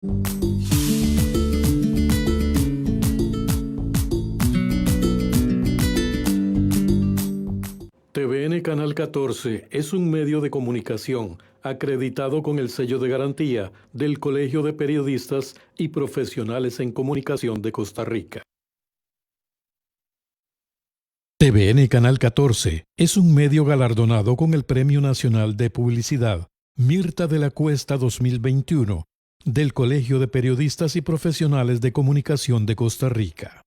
TVN Canal 14 es un medio de comunicación acreditado con el sello de garantía del Colegio de Periodistas y Profesionales en Comunicación de Costa Rica. TVN Canal 14 es un medio galardonado con el Premio Nacional de Publicidad Mirta de la Cuesta 2021 del Colegio de Periodistas y Profesionales de Comunicación de Costa Rica.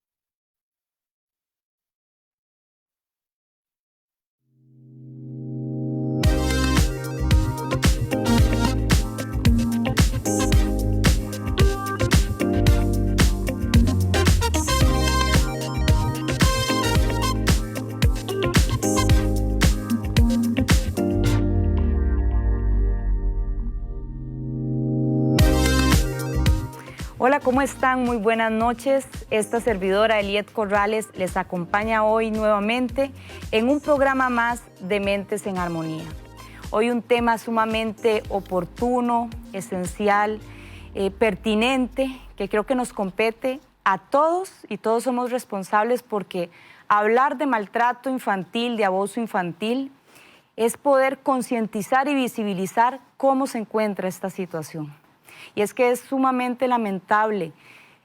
Hola, ¿cómo están? Muy buenas noches. Esta servidora Eliet Corrales les acompaña hoy nuevamente en un programa más de Mentes en Armonía. Hoy un tema sumamente oportuno, esencial, pertinente, que creo que nos compete a todos y todos somos responsables porque hablar de maltrato infantil, de abuso infantil, es poder concientizar y visibilizar cómo se encuentra esta situación. Y es que es sumamente lamentable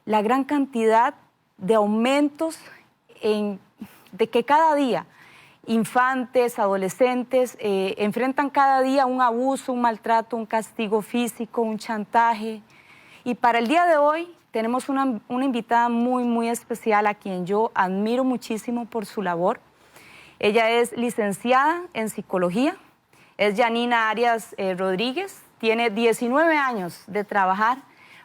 la gran cantidad de aumentos de que cada día infantes, adolescentes enfrentan cada día un abuso, un maltrato, un castigo físico, un chantaje. Y para el día de hoy tenemos una invitada muy especial a quien yo admiro muchísimo por su labor. Ella es licenciada en psicología, es Yanina Arias Rodríguez. Tiene 19 años de trabajar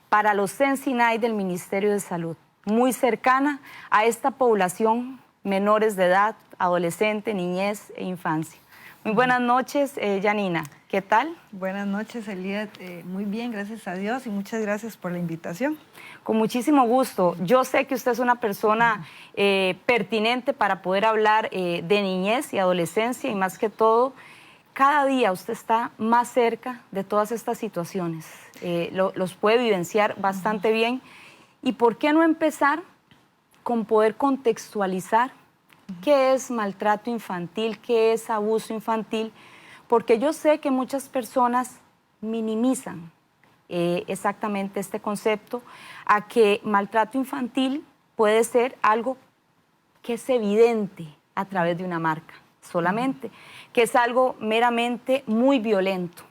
para los Sensinay del Ministerio de Salud, muy cercana a esta población, menores de edad, adolescente, niñez e infancia. Muy buenas noches, Yanina. ¿Qué tal? Buenas noches, Eliet. Muy bien, gracias a Dios y muchas gracias por la invitación. Con muchísimo gusto. Yo sé que usted es una persona pertinente para poder hablar de niñez y adolescencia y más que todo, cada día usted está más cerca de todas estas situaciones, los puede vivenciar bastante bien. ¿Y por qué no empezar con poder contextualizar qué es maltrato infantil, qué es abuso infantil? Porque yo sé que muchas personas minimizan exactamente este concepto, a que maltrato infantil puede ser algo que es evidente a través de una marca solamente, que es algo meramente muy violento.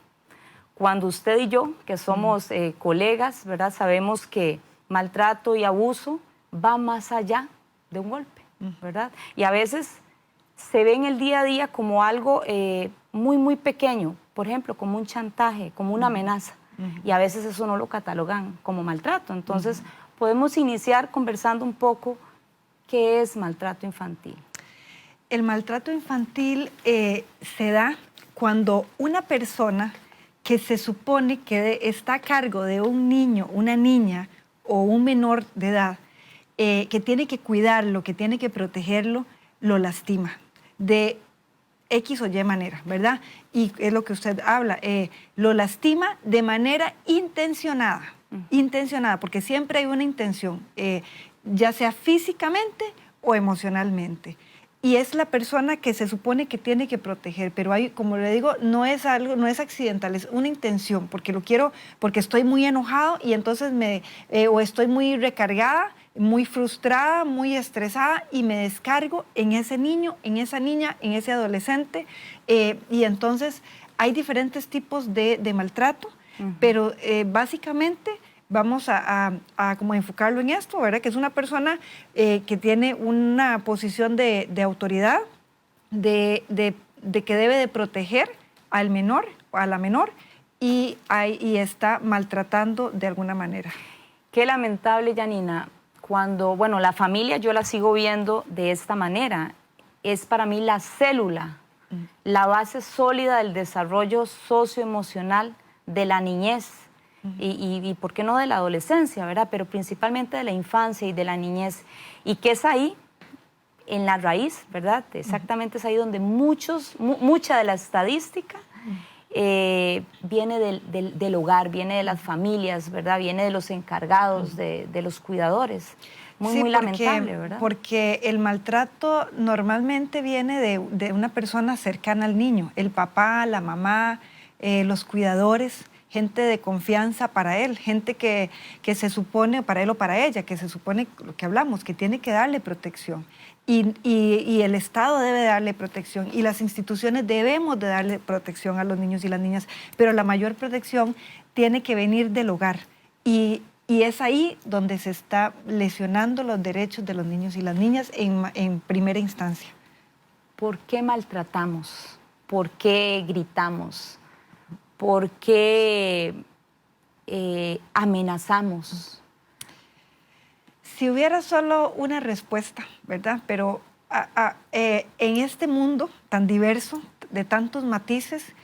Cuando usted y yo, que somos colegas, ¿verdad? Sabemos que maltrato y abuso va más allá de un golpe, ¿verdad? Y a veces se ve en el día a día como algo muy pequeño, por ejemplo, como un chantaje, como una amenaza, y a veces eso no lo catalogan como maltrato. Entonces, podemos iniciar conversando un poco qué es maltrato infantil. El maltrato infantil se da cuando una persona que se supone que está a cargo de un niño, una niña o un menor de edad, que tiene que cuidarlo, que tiene que protegerlo, lo lastima de X o Y manera, ¿verdad? Y es lo que usted habla, lo lastima de manera intencionada, intencionada, porque siempre hay una intención, ya sea físicamente o emocionalmente. Y es la persona que se supone que tiene que proteger, pero hay, como le digo, no es algo, no es accidental, es una intención, porque lo quiero, porque estoy muy enojado y entonces o estoy muy recargada, muy frustrada, muy estresada y me descargo en ese niño, en esa niña, en ese adolescente. Y entonces hay diferentes tipos de maltrato, pero básicamente vamos a como enfocarlo en esto, ¿verdad? Que es una persona que tiene una posición de autoridad, de que debe de proteger al menor o a la menor y está maltratando de alguna manera. Qué lamentable, Yanina, cuando, bueno, la familia yo la sigo viendo de esta manera. Es para mí la célula, la base sólida del desarrollo socioemocional de la niñez. Y por qué no de la adolescencia, ¿verdad? Pero principalmente de la infancia y de la niñez. Y que es ahí, en la raíz, ¿verdad? Exactamente es ahí donde mucha de la estadística viene del hogar, viene de las familias, ¿verdad? Viene de los encargados, de los cuidadores. Muy lamentable, ¿verdad? Porque el maltrato normalmente viene de una persona cercana al niño, el papá, la mamá, los cuidadores, gente de confianza para él, gente que se supone, para él o para ella, que se supone, lo que hablamos, que tiene que darle protección. Y el Estado debe darle protección y las instituciones debemos de darle protección a los niños y las niñas, pero la mayor protección tiene que venir del hogar y es ahí donde se está lesionando los derechos de los niños y las niñas en primera instancia. ¿Por qué maltratamos? ¿Por qué gritamos? ¿Por qué amenazamos? Si hubiera solo una respuesta, ¿verdad? Pero en este mundo tan diverso, de tantos matices,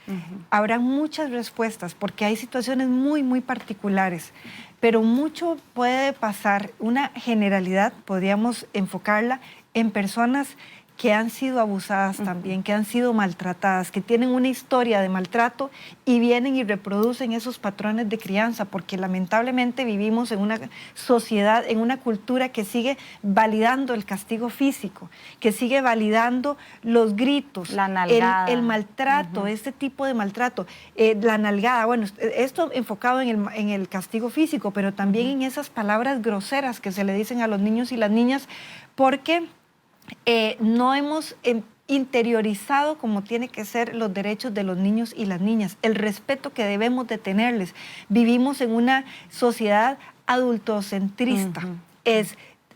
habrá muchas respuestas, porque hay situaciones muy, muy particulares. Pero mucho puede pasar, una generalidad, podríamos enfocarla en personas que han sido abusadas también, que han sido maltratadas, que tienen una historia de maltrato y vienen y reproducen esos patrones de crianza, porque lamentablemente vivimos en una sociedad, en una cultura que sigue validando el castigo físico, que sigue validando los gritos, la nalgada, el maltrato, este tipo de maltrato, la nalgada, bueno, esto enfocado en el castigo físico, pero también en esas palabras groseras que se le dicen a los niños y las niñas, porque no hemos interiorizado como tiene que ser los derechos de los niños y las niñas, el respeto que debemos de tenerles. Vivimos en una sociedad adultocentrista.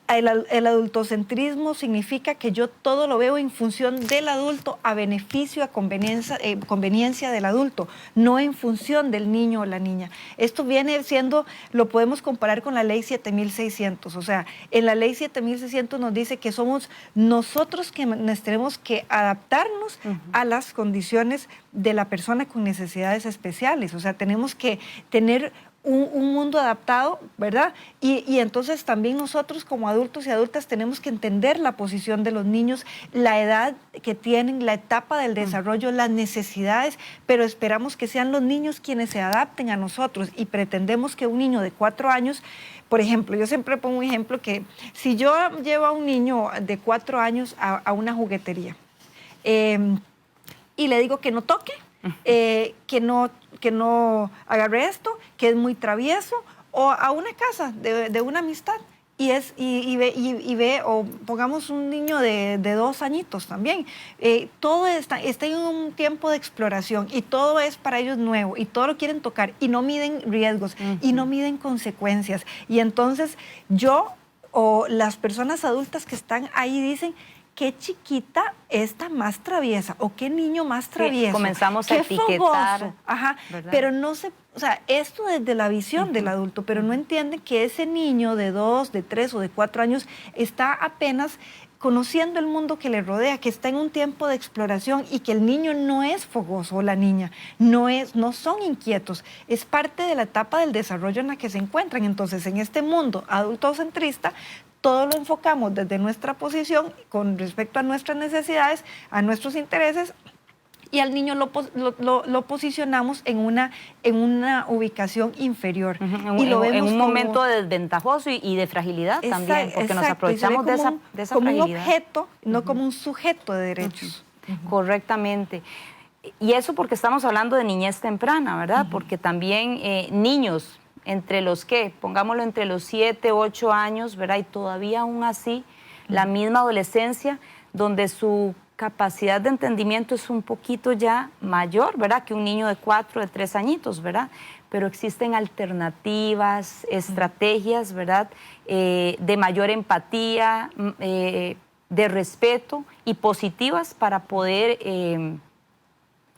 El adultocentrismo significa que yo todo lo veo en función del adulto, a beneficio, a conveniencia del adulto, no en función del niño o la niña. Esto viene siendo, lo podemos comparar con la ley 7600, o sea, en la ley 7600 nos dice que somos nosotros quienes tenemos que adaptarnos a las condiciones de la persona con necesidades especiales, o sea, tenemos que tener un mundo adaptado, ¿verdad? Y entonces también nosotros como adultos y adultas tenemos que entender la posición de los niños, la edad que tienen, la etapa del desarrollo, las necesidades, pero esperamos que sean los niños quienes se adapten a nosotros y pretendemos que un niño de 4 años, por ejemplo, yo siempre pongo un ejemplo que si yo llevo a un niño de 4 años a una juguetería y le digo que no toque, que no agarre esto, que es muy travieso, o a una casa de una amistad y ve, o pongamos un niño de 2 añitos también, todo está en un tiempo de exploración y todo es para ellos nuevo y todo lo quieren tocar y no miden riesgos y no miden consecuencias y entonces yo o las personas adultas que están ahí dicen: qué chiquita esta más traviesa o qué niño más travieso. Sí, comenzamos a etiquetar. Fogoso. Ajá, pero no se, o sea, esto desde la visión del adulto, pero no entiende que ese niño de 2, de 3 o de 4 años está apenas conociendo el mundo que le rodea, que está en un tiempo de exploración y que el niño no es fogoso o la niña, no son inquietos, es parte de la etapa del desarrollo en la que se encuentran. Entonces, en este mundo adultocentrista, todo lo enfocamos desde nuestra posición con respecto a nuestras necesidades, a nuestros intereses, y al niño lo posicionamos en una ubicación inferior. Y lo vemos en un momento desventajoso y de fragilidad también, porque nos aprovechamos de esa fragilidad. Como un objeto, no como un sujeto de derechos. Correctamente. Y eso porque estamos hablando de niñez temprana, ¿verdad? Porque también niños entre los pongámoslo entre los 7, 8 años, ¿verdad? Y todavía aún así, la misma adolescencia, donde su capacidad de entendimiento es un poquito ya mayor, ¿verdad? Que un niño de 4, de 3 añitos, ¿verdad? Pero existen alternativas, estrategias, ¿verdad? De mayor empatía, de respeto y positivas para poder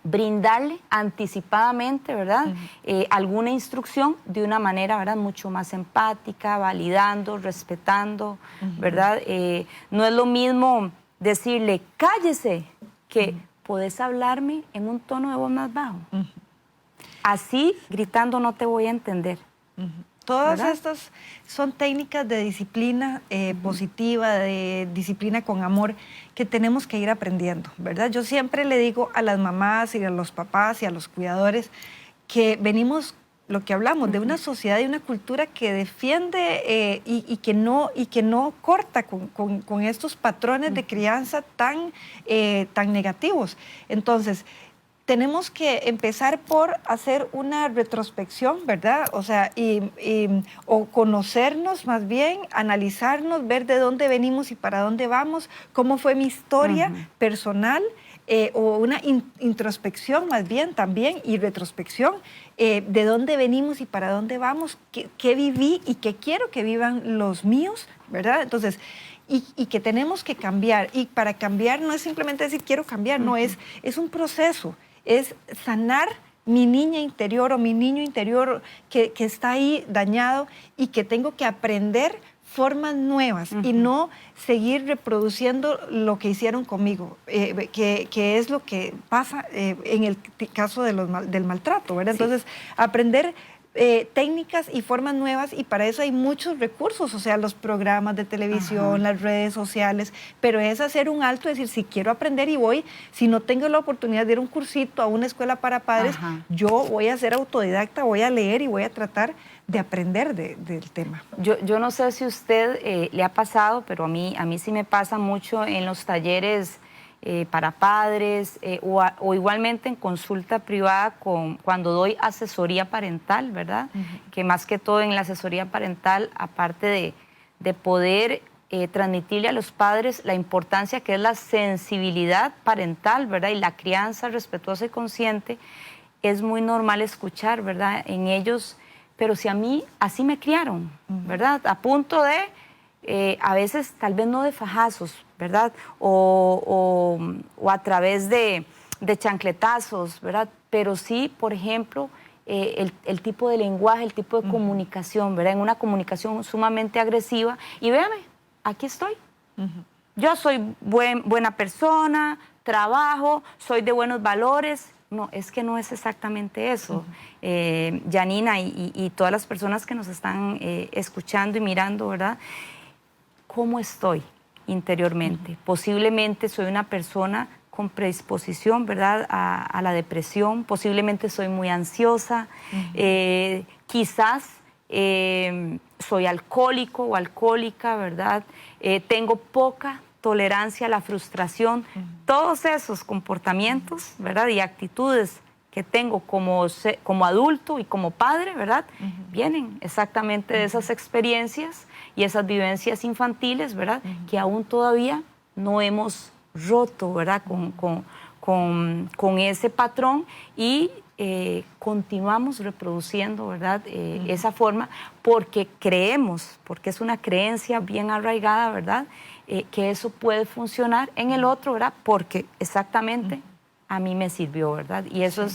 brindarle anticipadamente, ¿verdad? Alguna instrucción de una manera, ¿verdad? Mucho más empática, validando, respetando, ¿verdad? No es lo mismo decirle, cállese, que podés hablarme en un tono de voz más bajo. Así, gritando, no te voy a entender. Todas ¿verdad? estas son técnicas de disciplina positiva, de disciplina con amor, que tenemos que ir aprendiendo, ¿verdad? Yo siempre le digo a las mamás y a los papás y a los cuidadores que venimos, lo que hablamos, de una sociedad y una cultura que defiende y que no corta con estos patrones de crianza tan negativos. Entonces, tenemos que empezar por hacer una retrospección, ¿verdad? O sea, o conocernos más bien, analizarnos, ver de dónde venimos y para dónde vamos, cómo fue mi historia personal, o una introspección más bien también y retrospección, de dónde venimos y para dónde vamos, qué viví y qué quiero que vivan los míos, ¿verdad? Entonces, y que tenemos que cambiar. Y para cambiar no es simplemente decir quiero cambiar, no, es un proceso. Es sanar mi niña interior o mi niño interior que está ahí dañado y que tengo que aprender formas nuevas y no seguir reproduciendo lo que hicieron conmigo, que es lo que pasa en el caso de del maltrato, ¿verdad? Sí. Entonces, aprender técnicas y formas nuevas, y para eso hay muchos recursos, o sea, los programas de televisión, las redes sociales, pero es hacer un alto, decir, si quiero aprender y voy, si no tengo la oportunidad de ir a un cursito, a una escuela para padres, yo voy a ser autodidacta, voy a leer y voy a tratar de aprender del tema. Yo no sé si a usted le ha pasado, pero a mí sí me pasa mucho en los talleres para padres o igualmente en consulta privada cuando doy asesoría parental, ¿verdad? Que más que todo en la asesoría parental, aparte de poder transmitirle a los padres la importancia que es la sensibilidad parental, ¿verdad? Y la crianza respetuosa y consciente, es muy normal escuchar, ¿verdad? En ellos, pero si a mí así me criaron, ¿verdad? A punto de, a veces tal vez no de fajazos, ¿verdad? O a través de chancletazos, ¿verdad? Pero sí, por ejemplo, el tipo de lenguaje, el tipo de comunicación, ¿verdad? En una comunicación sumamente agresiva. Y véame, aquí estoy. Yo soy buena persona, trabajo, soy de buenos valores. No, es que no es exactamente eso. Janina y todas las personas que nos están escuchando y mirando, ¿verdad? ¿Cómo estoy interiormente? Posiblemente soy una persona con predisposición, ¿verdad?, a la depresión, posiblemente soy muy ansiosa, quizás soy alcohólico o alcohólica, ¿verdad? Tengo poca tolerancia a la frustración. Todos esos comportamientos, ¿verdad?, y actitudes que tengo como adulto y como padre, ¿verdad?, vienen exactamente de esas experiencias y esas vivencias infantiles, ¿verdad?, que aún todavía no hemos roto, ¿verdad?, con ese patrón y continuamos reproduciendo, ¿verdad?, esa forma porque creemos, porque es una creencia bien arraigada, ¿verdad?, que eso puede funcionar en el otro, ¿verdad?, porque exactamente a mí me sirvió, ¿verdad? Y eso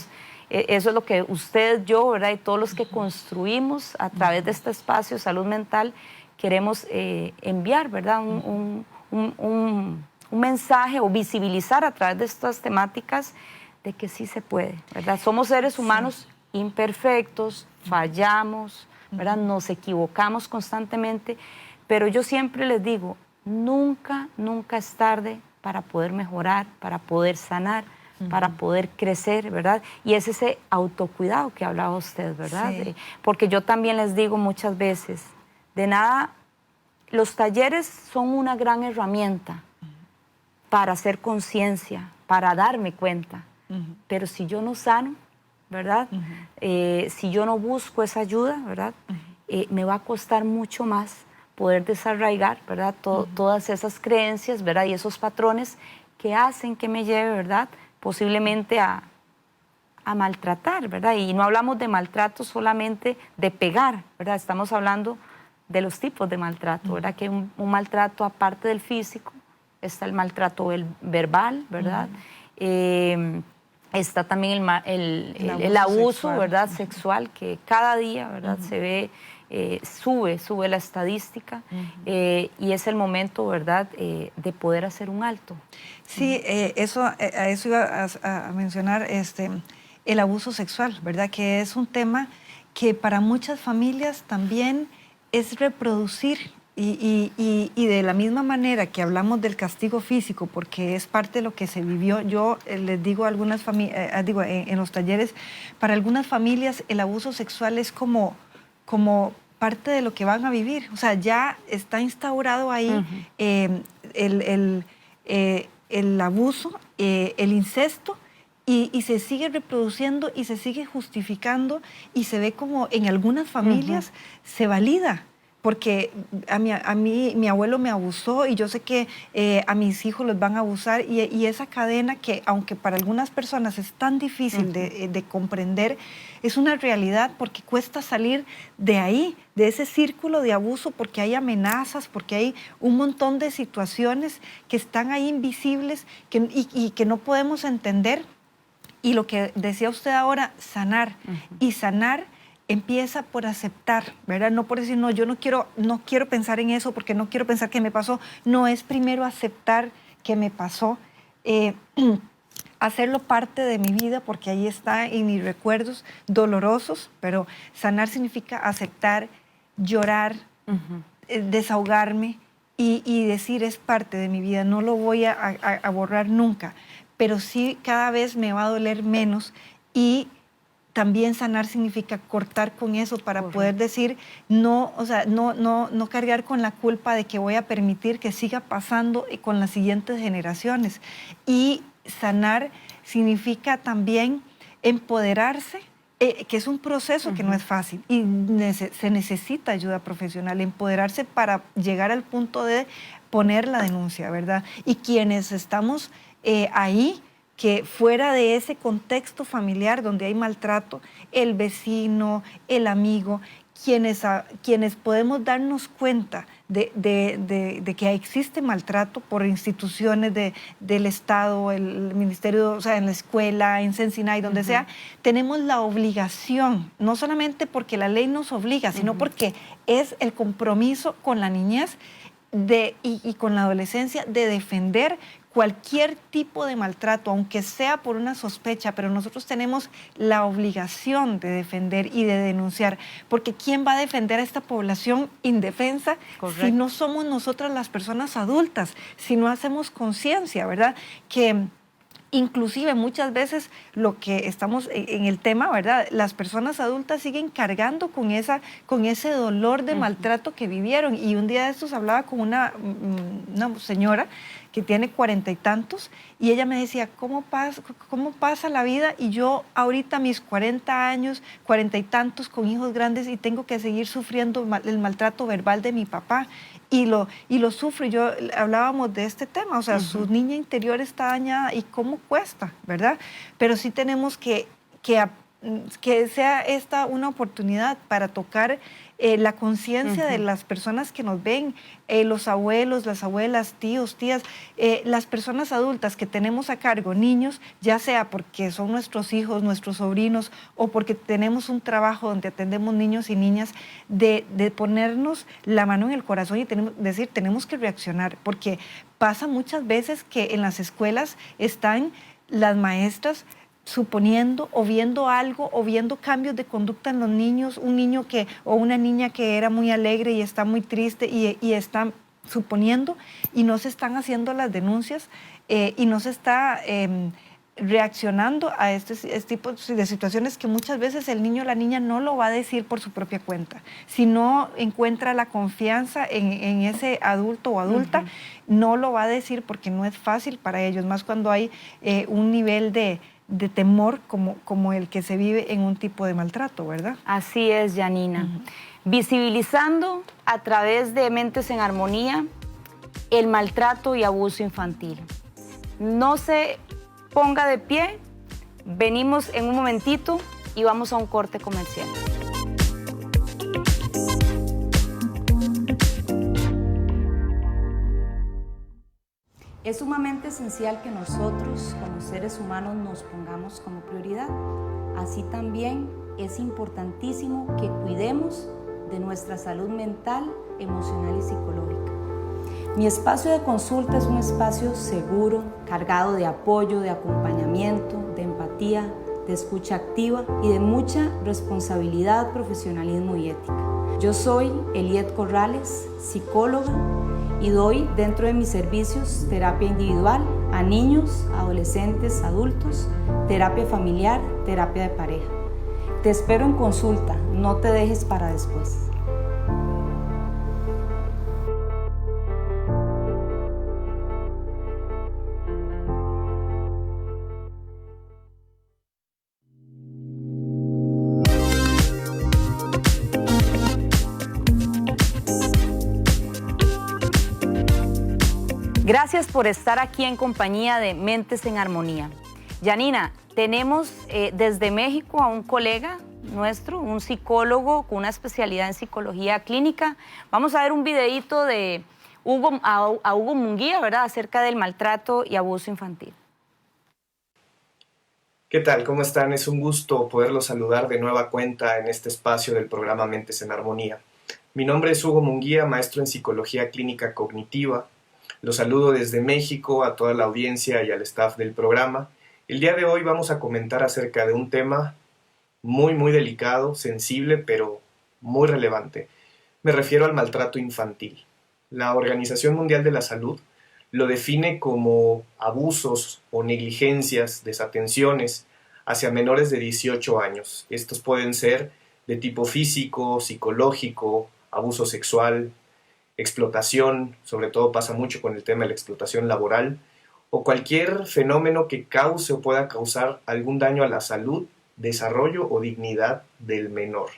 es lo que usted, yo, ¿verdad?, y todos los que construimos a través de este espacio de salud mental queremos enviar, ¿verdad?, un mensaje o visibilizar a través de estas temáticas de que sí se puede, ¿verdad? Somos seres humanos imperfectos, fallamos, ¿verdad? Nos equivocamos constantemente, pero yo siempre les digo, nunca es tarde para poder mejorar, para poder sanar, para poder crecer, ¿verdad? Y es ese autocuidado que hablaba usted, ¿verdad? Sí. Porque yo también les digo muchas veces, de nada, los talleres son una gran herramienta para hacer conciencia, para darme cuenta, pero si yo no sano, ¿verdad? Si yo no busco esa ayuda, ¿verdad? Me va a costar mucho más poder desarraigar, ¿verdad?, todas esas creencias, ¿verdad?, y esos patrones que hacen que me lleve, ¿verdad?, posiblemente a maltratar, ¿verdad? Y no hablamos de maltrato solamente de pegar, ¿verdad? Estamos hablando de los tipos de maltrato, ¿verdad? Que un maltrato aparte del físico, está el maltrato verbal, ¿verdad? Está también el abuso sexual, ¿verdad?, sexual, que cada día, ¿verdad?, se ve, sube la estadística, y es el momento, ¿verdad?, de poder hacer un alto. Sí, a eso iba a mencionar, el abuso sexual, ¿verdad?, que es un tema que para muchas familias también es reproducir. Y de la misma manera que hablamos del castigo físico, porque es parte de lo que se vivió, yo les digo a algunas familias, en los talleres, para algunas familias el abuso sexual es como parte de lo que van a vivir. O sea, ya está instaurado ahí el abuso, el incesto, y se sigue reproduciendo y se sigue justificando, y se ve como en algunas familias se valida. Porque a mí mi abuelo me abusó y yo sé que a mis hijos los van a abusar, y esa cadena que, aunque para algunas personas es tan difícil de comprender, es una realidad, porque cuesta salir de ahí, de ese círculo de abuso, porque hay amenazas, porque hay un montón de situaciones que están ahí invisibles y que no podemos entender. Y lo que decía usted ahora, sanar. Y sanar empieza por aceptar, ¿verdad? No por decir, no, yo no quiero pensar en eso porque no quiero pensar que me pasó. No, es primero aceptar que me pasó, hacerlo parte de mi vida, porque ahí está en mis recuerdos dolorosos, pero sanar significa aceptar, llorar, desahogarme y decir, es parte de mi vida, no lo voy a borrar nunca, pero sí cada vez me va a doler menos. Y también sanar significa cortar con eso para poder decir no, o sea, no cargar con la culpa de que voy a permitir que siga pasando con las siguientes generaciones. Y sanar significa también empoderarse, que es un proceso que no es fácil, y se necesita ayuda profesional, empoderarse para llegar al punto de poner la denuncia, ¿verdad? Y quienes estamos ahí, que fuera de ese contexto familiar donde hay maltrato, el vecino, el amigo, quienes podemos darnos cuenta de que existe maltrato por instituciones del Estado, el Ministerio, o sea, en la escuela, en Cincinnati, donde sea, tenemos la obligación, no solamente porque la ley nos obliga, sino porque es el compromiso con la niñez y con la adolescencia de defender cualquier tipo de maltrato, aunque sea por una sospecha, pero nosotros tenemos la obligación de defender y de denunciar, porque ¿quién va a defender a esta población indefensa si no somos nosotras las personas adultas, si no hacemos conciencia, ¿verdad? Que inclusive muchas veces lo que estamos en el tema, ¿verdad? Las personas adultas siguen cargando con ese dolor de maltrato que vivieron. Y un día de estos hablaba con una señora que tiene 40 y tantos, y ella me decía, ¿cómo pasa la vida? Y yo ahorita mis 40 años, 40 y tantos, con hijos grandes, y tengo que seguir sufriendo el maltrato verbal de mi papá. Y lo sufro. Yo hablábamos de este tema, o sea, su niña interior está dañada, y cómo cuesta, ¿verdad? Pero sí tenemos que sea esta una oportunidad para tocar la conciencia de las personas que nos ven, los abuelos, las abuelas, tíos, tías, las personas adultas que tenemos a cargo, niños, ya sea porque son nuestros hijos, nuestros sobrinos, o porque tenemos un trabajo donde atendemos niños y niñas, de ponernos la mano en el corazón y decir, tenemos que reaccionar, porque pasa muchas veces que en las escuelas están las maestras suponiendo o viendo algo o viendo cambios de conducta en los niños, un niño o una niña que era muy alegre y está muy triste y están suponiendo, y no se están haciendo las denuncias y no se está reaccionando a este tipo de situaciones que muchas veces el niño o la niña no lo va a decir por su propia cuenta. Si no encuentra la confianza en ese adulto o adulta, no lo va a decir porque no es fácil para ellos, más cuando hay un nivel de temor como el que se vive en un tipo de maltrato, ¿verdad? Así es, Janina. Visibilizando a través de Mentes en Armonía el maltrato y abuso infantil. No se ponga de pie, venimos en un momentito y vamos a un corte comercial. Es sumamente esencial que nosotros, como seres humanos, nos pongamos como prioridad. Así también es importantísimo que cuidemos de nuestra salud mental, emocional y psicológica. Mi espacio de consulta es un espacio seguro, cargado de apoyo, de acompañamiento, de empatía, de escucha activa y de mucha responsabilidad, profesionalismo y ética. Yo soy Eliet Corrales, psicóloga, y doy dentro de mis servicios terapia individual a niños, adolescentes, adultos, terapia familiar, terapia de pareja. Te espero en consulta, no te dejes para después. Gracias por estar aquí en compañía de Mentes en Armonía. Yanina, tenemos desde México a un colega nuestro, un psicólogo con una especialidad en psicología clínica. Vamos a ver un videíto de Hugo Munguía, ¿verdad?, acerca del maltrato y abuso infantil. ¿Qué tal? ¿Cómo están? Es un gusto poderlos saludar de nueva cuenta en este espacio del programa Mentes en Armonía. Mi nombre es Hugo Munguía, maestro en psicología clínica cognitiva. Los saludo desde México a toda la audiencia y al staff del programa. El día de hoy vamos a comentar acerca de un tema muy delicado, sensible, pero muy relevante. Me refiero al maltrato infantil. La Organización Mundial de la Salud lo define como abusos o negligencias, desatenciones hacia menores de 18 años. Estos pueden ser de tipo físico, psicológico, abuso sexual, explotación, sobre todo pasa mucho con el tema de la explotación laboral, o cualquier fenómeno que cause o pueda causar algún daño a la salud, desarrollo o dignidad del menor,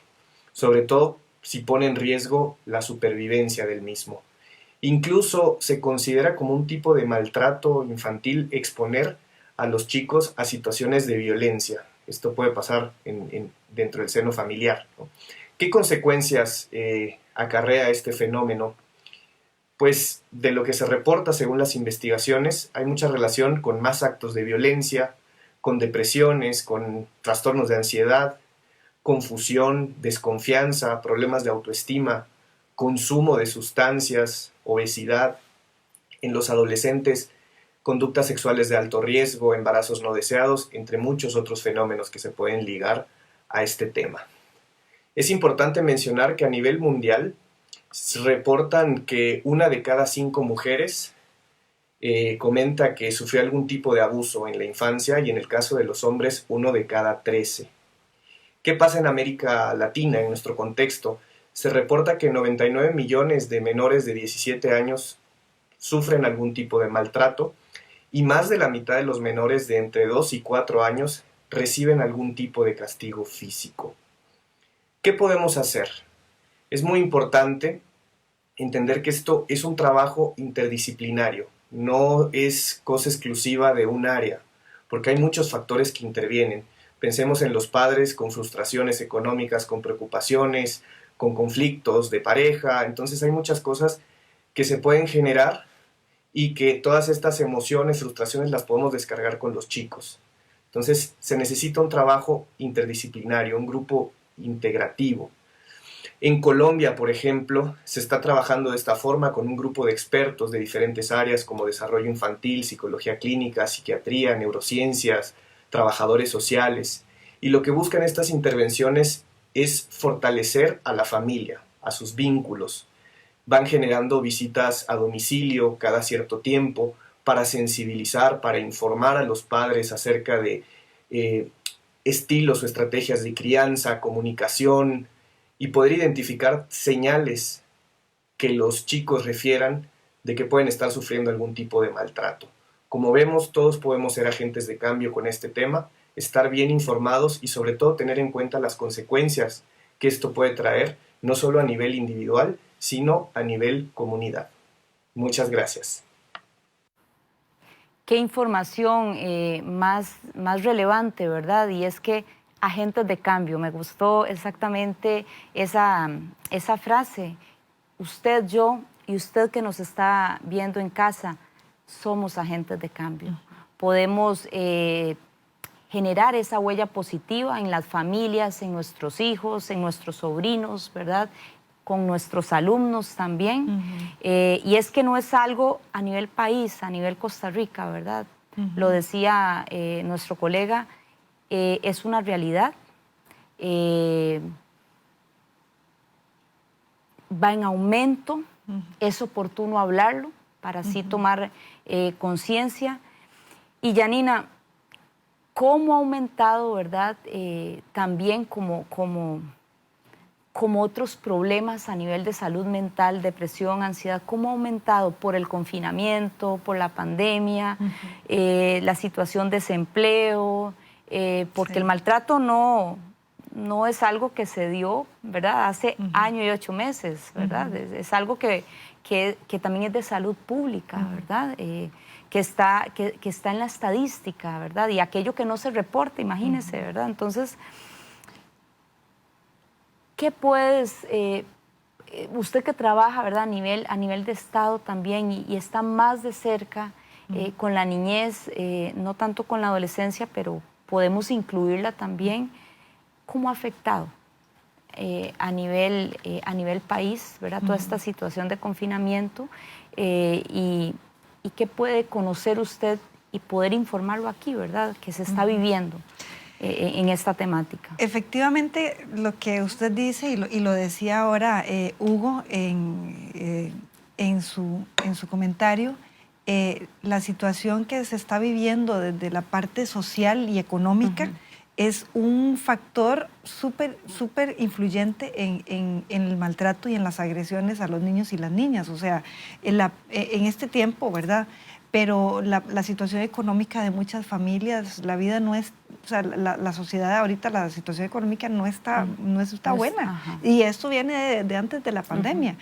sobre todo si pone en riesgo la supervivencia del mismo. Incluso se considera como un tipo de maltrato infantil exponer a los chicos a situaciones de violencia. Esto puede pasar dentro del seno familiar, ¿no? ¿Qué consecuencias acarrea este fenómeno? Pues de lo que se reporta según las investigaciones, hay mucha relación con más actos de violencia, con depresiones, con trastornos de ansiedad, confusión, desconfianza, problemas de autoestima, consumo de sustancias, obesidad. En los adolescentes, conductas sexuales de alto riesgo, embarazos no deseados, entre muchos otros fenómenos que se pueden ligar a este tema. Es importante mencionar que a nivel mundial reportan que 1 de cada 5 mujeres comenta que sufrió algún tipo de abuso en la infancia y en el caso de los hombres 1 de cada 13. ¿Qué pasa en América Latina, en nuestro contexto? Se reporta que 99 millones de menores de 17 años sufren algún tipo de maltrato y más de la mitad de los menores de entre 2 y 4 años reciben algún tipo de castigo físico. ¿Qué podemos hacer? Es muy importante entender que esto es un trabajo interdisciplinario, no es cosa exclusiva de un área, porque hay muchos factores que intervienen. Pensemos en los padres con frustraciones económicas, con preocupaciones, con conflictos de pareja. Entonces hay muchas cosas que se pueden generar y que todas estas emociones, frustraciones las podemos descargar con los chicos. Entonces se necesita un trabajo interdisciplinario, un grupo integrativo. En Colombia, por ejemplo, se está trabajando de esta forma con un grupo de expertos de diferentes áreas como desarrollo infantil, psicología clínica, psiquiatría, neurociencias, trabajadores sociales. Y lo que buscan estas intervenciones es fortalecer a la familia, a sus vínculos. Van generando visitas a domicilio cada cierto tiempo para sensibilizar, para informar a los padres acerca de estilos o estrategias de crianza, comunicación, y poder identificar señales que los chicos refieran de que pueden estar sufriendo algún tipo de maltrato. Como vemos, todos podemos ser agentes de cambio con este tema, estar bien informados y sobre todo tener en cuenta las consecuencias que esto puede traer, no solo a nivel individual, sino a nivel comunidad. Muchas gracias. Qué información más relevante, ¿verdad? Y es que agentes de cambio, me gustó exactamente esa frase. Usted, yo y usted que nos está viendo en casa, somos agentes de cambio. Podemos generar esa huella positiva en las familias, en nuestros hijos, en nuestros sobrinos, ¿verdad? Con nuestros alumnos también. Y es que no es algo a nivel país, a nivel Costa Rica, ¿verdad? Lo decía nuestro colega, es una realidad. Va en aumento, es oportuno hablarlo para así tomar conciencia. Y Janina, ¿cómo ha aumentado, verdad, también como otros problemas a nivel de salud mental, depresión, ansiedad, cómo ha aumentado por el confinamiento, por la pandemia, la situación de desempleo, porque el maltrato no es algo que se dio, ¿verdad?, hace año y 8 meses, ¿verdad? Es algo que también es de salud pública, ¿verdad? Que está en la estadística, ¿verdad? Y aquello que no se reporta, imagínese, ¿verdad? Entonces, ¿qué puedes, usted que trabaja, ¿verdad?, a nivel de Estado también y está más de cerca con la niñez, no tanto con la adolescencia, pero podemos incluirla también, ¿cómo ha afectado a nivel país, ¿verdad?, toda esta situación de confinamiento y qué puede conocer usted y poder informarlo aquí, ¿verdad?, que se está viviendo en esta temática? Efectivamente, lo que usted dice y lo decía ahora Hugo en su comentario, la situación que se está viviendo desde la parte social y económica es un factor súper influyente en el maltrato y en las agresiones a los niños y las niñas. O sea, en este tiempo, ¿verdad? Pero la situación económica de muchas familias, la vida no es, o sea, la sociedad ahorita, la situación económica no está buena. Y esto viene de antes de la pandemia.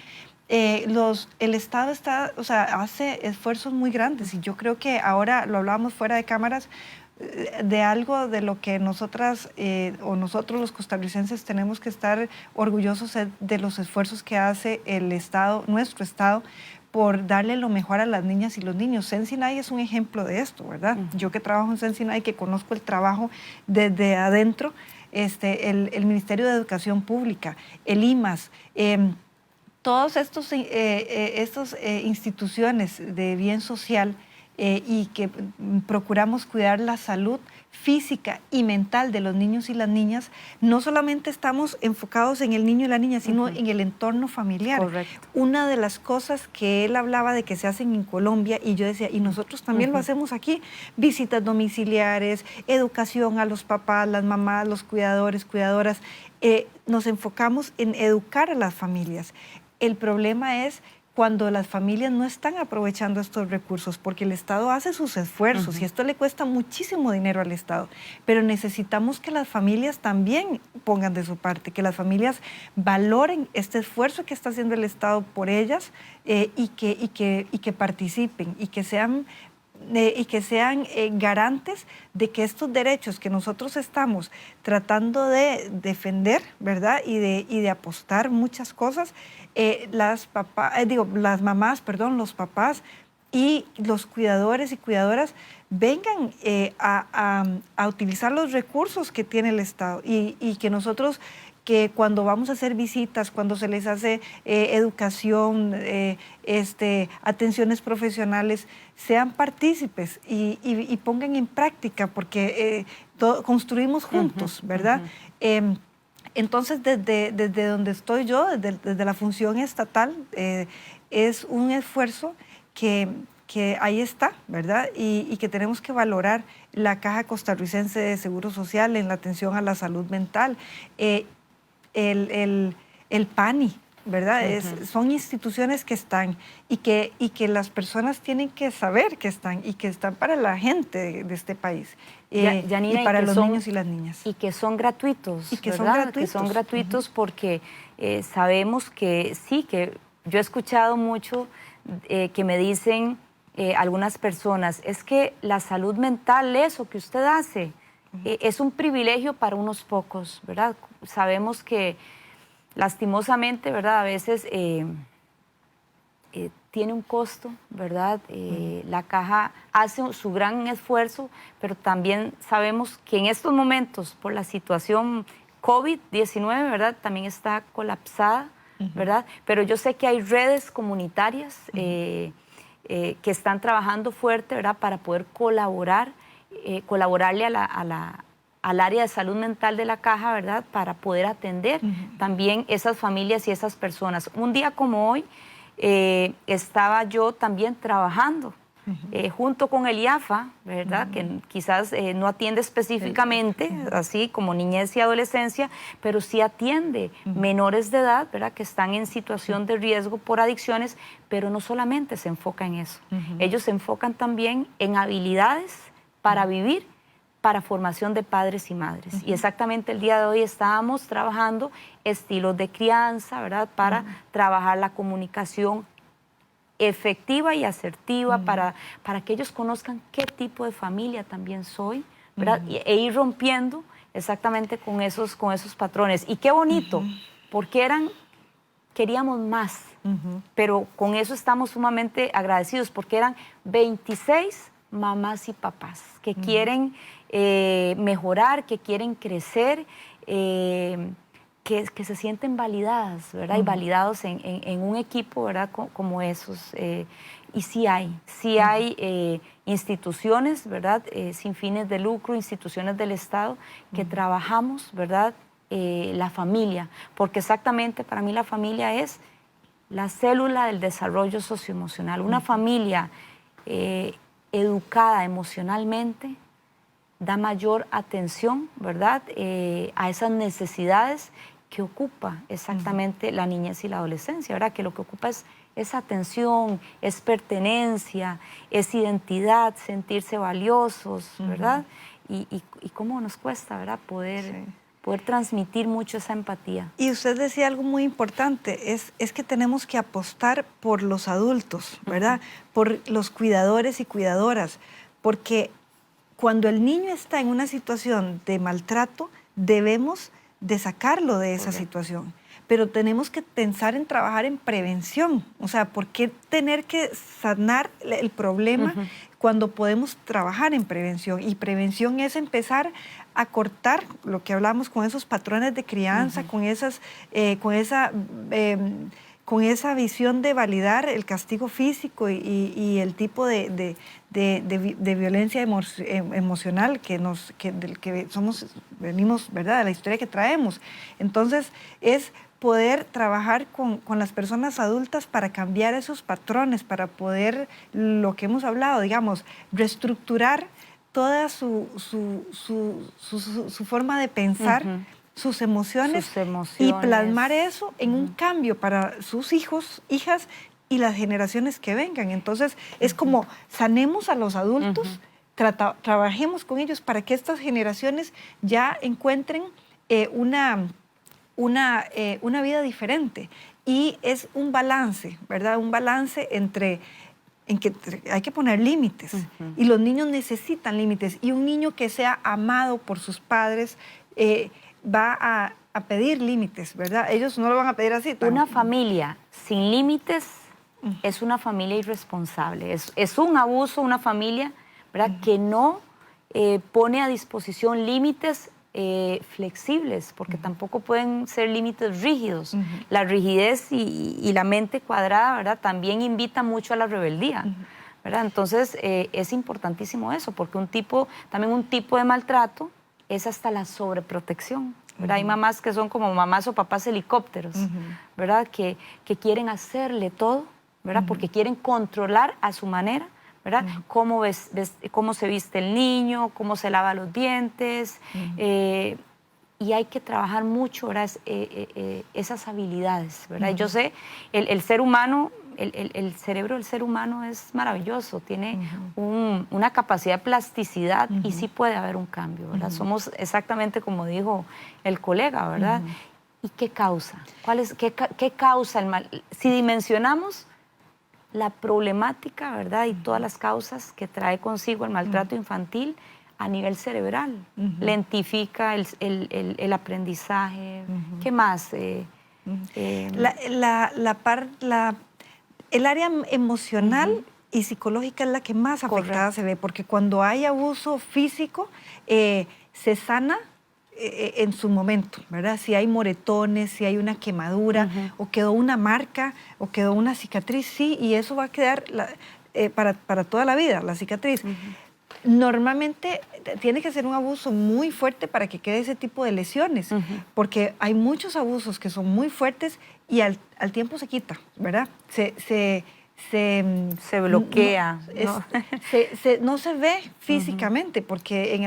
El Estado hace esfuerzos muy grandes y yo creo que ahora lo hablábamos fuera de cámaras, de algo de lo que nosotras o nosotros los costarricenses tenemos que estar orgullosos de los esfuerzos que hace el Estado, nuestro Estado, por darle lo mejor a las niñas y los niños. Sensinay es un ejemplo de esto, ¿verdad? Yo que trabajo en Sensinay, que conozco el trabajo desde adentro, el Ministerio de Educación Pública, el IMAS, todas estas instituciones de bien social y que procuramos cuidar la salud física y mental de los niños y las niñas, no solamente estamos enfocados en el niño y la niña, sino en el entorno familiar. Correcto. Una de las cosas que él hablaba de que se hacen en Colombia, y yo decía, y nosotros también lo hacemos aquí, visitas domiciliares, educación a los papás, las mamás, los cuidadores, cuidadoras, nos enfocamos en educar a las familias. El problema es cuando las familias no están aprovechando estos recursos, porque el Estado hace sus esfuerzos y esto le cuesta muchísimo dinero al Estado, pero necesitamos que las familias también pongan de su parte, que las familias valoren este esfuerzo que está haciendo el Estado por ellas y que participen y que sean garantes de que estos derechos que nosotros estamos tratando de defender, ¿verdad? Y de apostar muchas cosas, las mamás, los papás y los cuidadores y cuidadoras vengan a utilizar los recursos que tiene el Estado y que nosotros, que cuando vamos a hacer visitas, cuando se les hace educación, atenciones profesionales, sean partícipes y pongan en práctica, porque construimos juntos, ¿verdad? Entonces, desde donde estoy yo, desde la función estatal, es un esfuerzo que ahí está, ¿verdad? Y que tenemos que valorar la Caja Costarricense de Seguro Social en la atención a la salud mental. El PANI, ¿verdad? Son instituciones que están y que las personas tienen que saber que están y que están para la gente de este país. Janina, y para los niños y las niñas. Y que son gratuitos, y que ¿verdad? son gratuitos. Que son gratuitos porque sabemos que sí, que yo he escuchado mucho que me dicen algunas personas, es que la salud mental, eso que usted hace, es un privilegio para unos pocos, ¿verdad? Sabemos que lastimosamente, ¿verdad? A veces tiene un costo, ¿verdad? La Caja hace su gran esfuerzo, pero también sabemos que en estos momentos, por la situación COVID-19, ¿verdad? También está colapsada, ¿verdad? Pero yo sé que hay redes comunitarias que están trabajando fuerte, ¿verdad? Para poder colaborarle a al área de salud mental de la Caja, ¿verdad? Para poder atender también esas familias y esas personas. Un día como hoy estaba yo también trabajando junto con el IAFA, ¿verdad? Que quizás no atiende específicamente, así como niñez y adolescencia, pero sí atiende menores de edad, ¿verdad? Que están en situación de riesgo por adicciones, pero no solamente se enfoca en eso. Ellos se enfocan también en habilidades para vivir, para formación de padres y madres. Y exactamente el día de hoy estábamos trabajando estilos de crianza, ¿verdad? Para trabajar la comunicación efectiva y asertiva, para que ellos conozcan qué tipo de familia también soy, ¿verdad? E ir rompiendo exactamente con esos patrones. Y qué bonito, porque queríamos más, pero con eso estamos sumamente agradecidos, porque eran 26 mamás y papás que quieren mejorar, que quieren crecer, que se sienten validadas, ¿verdad? Y validados en un equipo, ¿verdad? Como esos. Y sí hay instituciones, ¿verdad? Sin fines de lucro, instituciones del Estado, que trabajamos, ¿verdad? La familia, porque exactamente para mí la familia es la célula del desarrollo socioemocional. Una familia educada emocionalmente da mayor atención, ¿verdad? A esas necesidades que ocupa exactamente la niñez y la adolescencia, ¿verdad? Que lo que ocupa es atención, es pertenencia, es identidad, sentirse valiosos, ¿verdad? Y cómo nos cuesta, ¿verdad? Poder transmitir mucho esa empatía. Y usted decía algo muy importante, es que tenemos que apostar por los adultos, ¿verdad? Por los cuidadores y cuidadoras, porque cuando el niño está en una situación de maltrato, debemos de sacarlo de esa situación. Pero tenemos que pensar en trabajar en prevención. O sea, ¿por qué tener que sanar el problema cuando podemos trabajar en prevención? Y prevención es empezar a cortar lo que hablamos con esos patrones de crianza, con esa visión de validar el castigo físico y el tipo de violencia emocional del que venimos, ¿verdad? De la historia que traemos. Entonces, es poder trabajar con las personas adultas para cambiar esos patrones, para poder, lo que hemos hablado, digamos, reestructurar toda su forma de pensar, sus emociones, y plasmar eso en un cambio para sus hijos, hijas y las generaciones que vengan. Entonces, es como sanemos a los adultos, trabajemos con ellos para que estas generaciones ya encuentren una vida diferente. Y es un balance, ¿verdad? Un balance en que hay que poner límites. Y los niños necesitan límites. Y un niño que sea amado por sus padres va a pedir límites, ¿verdad? Ellos no lo van a pedir así. Una familia sin límites es una familia irresponsable. Es un abuso, una familia, ¿verdad? Que no pone a disposición límites flexibles, porque tampoco pueden ser límites rígidos. La rigidez y la mente cuadrada, ¿verdad? También invita mucho a la rebeldía, ¿verdad? Entonces es importantísimo eso, porque también un tipo de maltrato es hasta la sobreprotección, ¿verdad? Hay mamás que son como mamás o papás helicópteros, ¿verdad? Que quieren hacerle todo, ¿verdad? Porque quieren controlar a su manera, ¿verdad? Cómo se viste el niño, cómo se lava los dientes, y hay que trabajar mucho, ¿verdad? Esas habilidades, ¿verdad? Yo sé, el ser humano, el cerebro del ser humano es maravilloso, tiene una capacidad de plasticidad y sí puede haber un cambio, ¿verdad? Somos exactamente como dijo el colega, ¿verdad? ¿Y qué causa? ¿Qué causa el mal? Si dimensionamos la problemática, ¿verdad? Y todas las causas que trae consigo el maltrato infantil a nivel cerebral. Lentifica el aprendizaje. ¿Qué más? El área emocional y psicológica es la que más afectada se ve, porque cuando hay abuso físico, se sana en su momento, ¿verdad? Si hay moretones, si hay una quemadura, o quedó una marca, o quedó una cicatriz, sí, y eso va a quedar para toda la vida, la cicatriz. Normalmente tiene que ser un abuso muy fuerte para que quede ese tipo de lesiones, porque hay muchos abusos que son muy fuertes y al tiempo se quita, ¿verdad? Se bloquea. No se ve físicamente, porque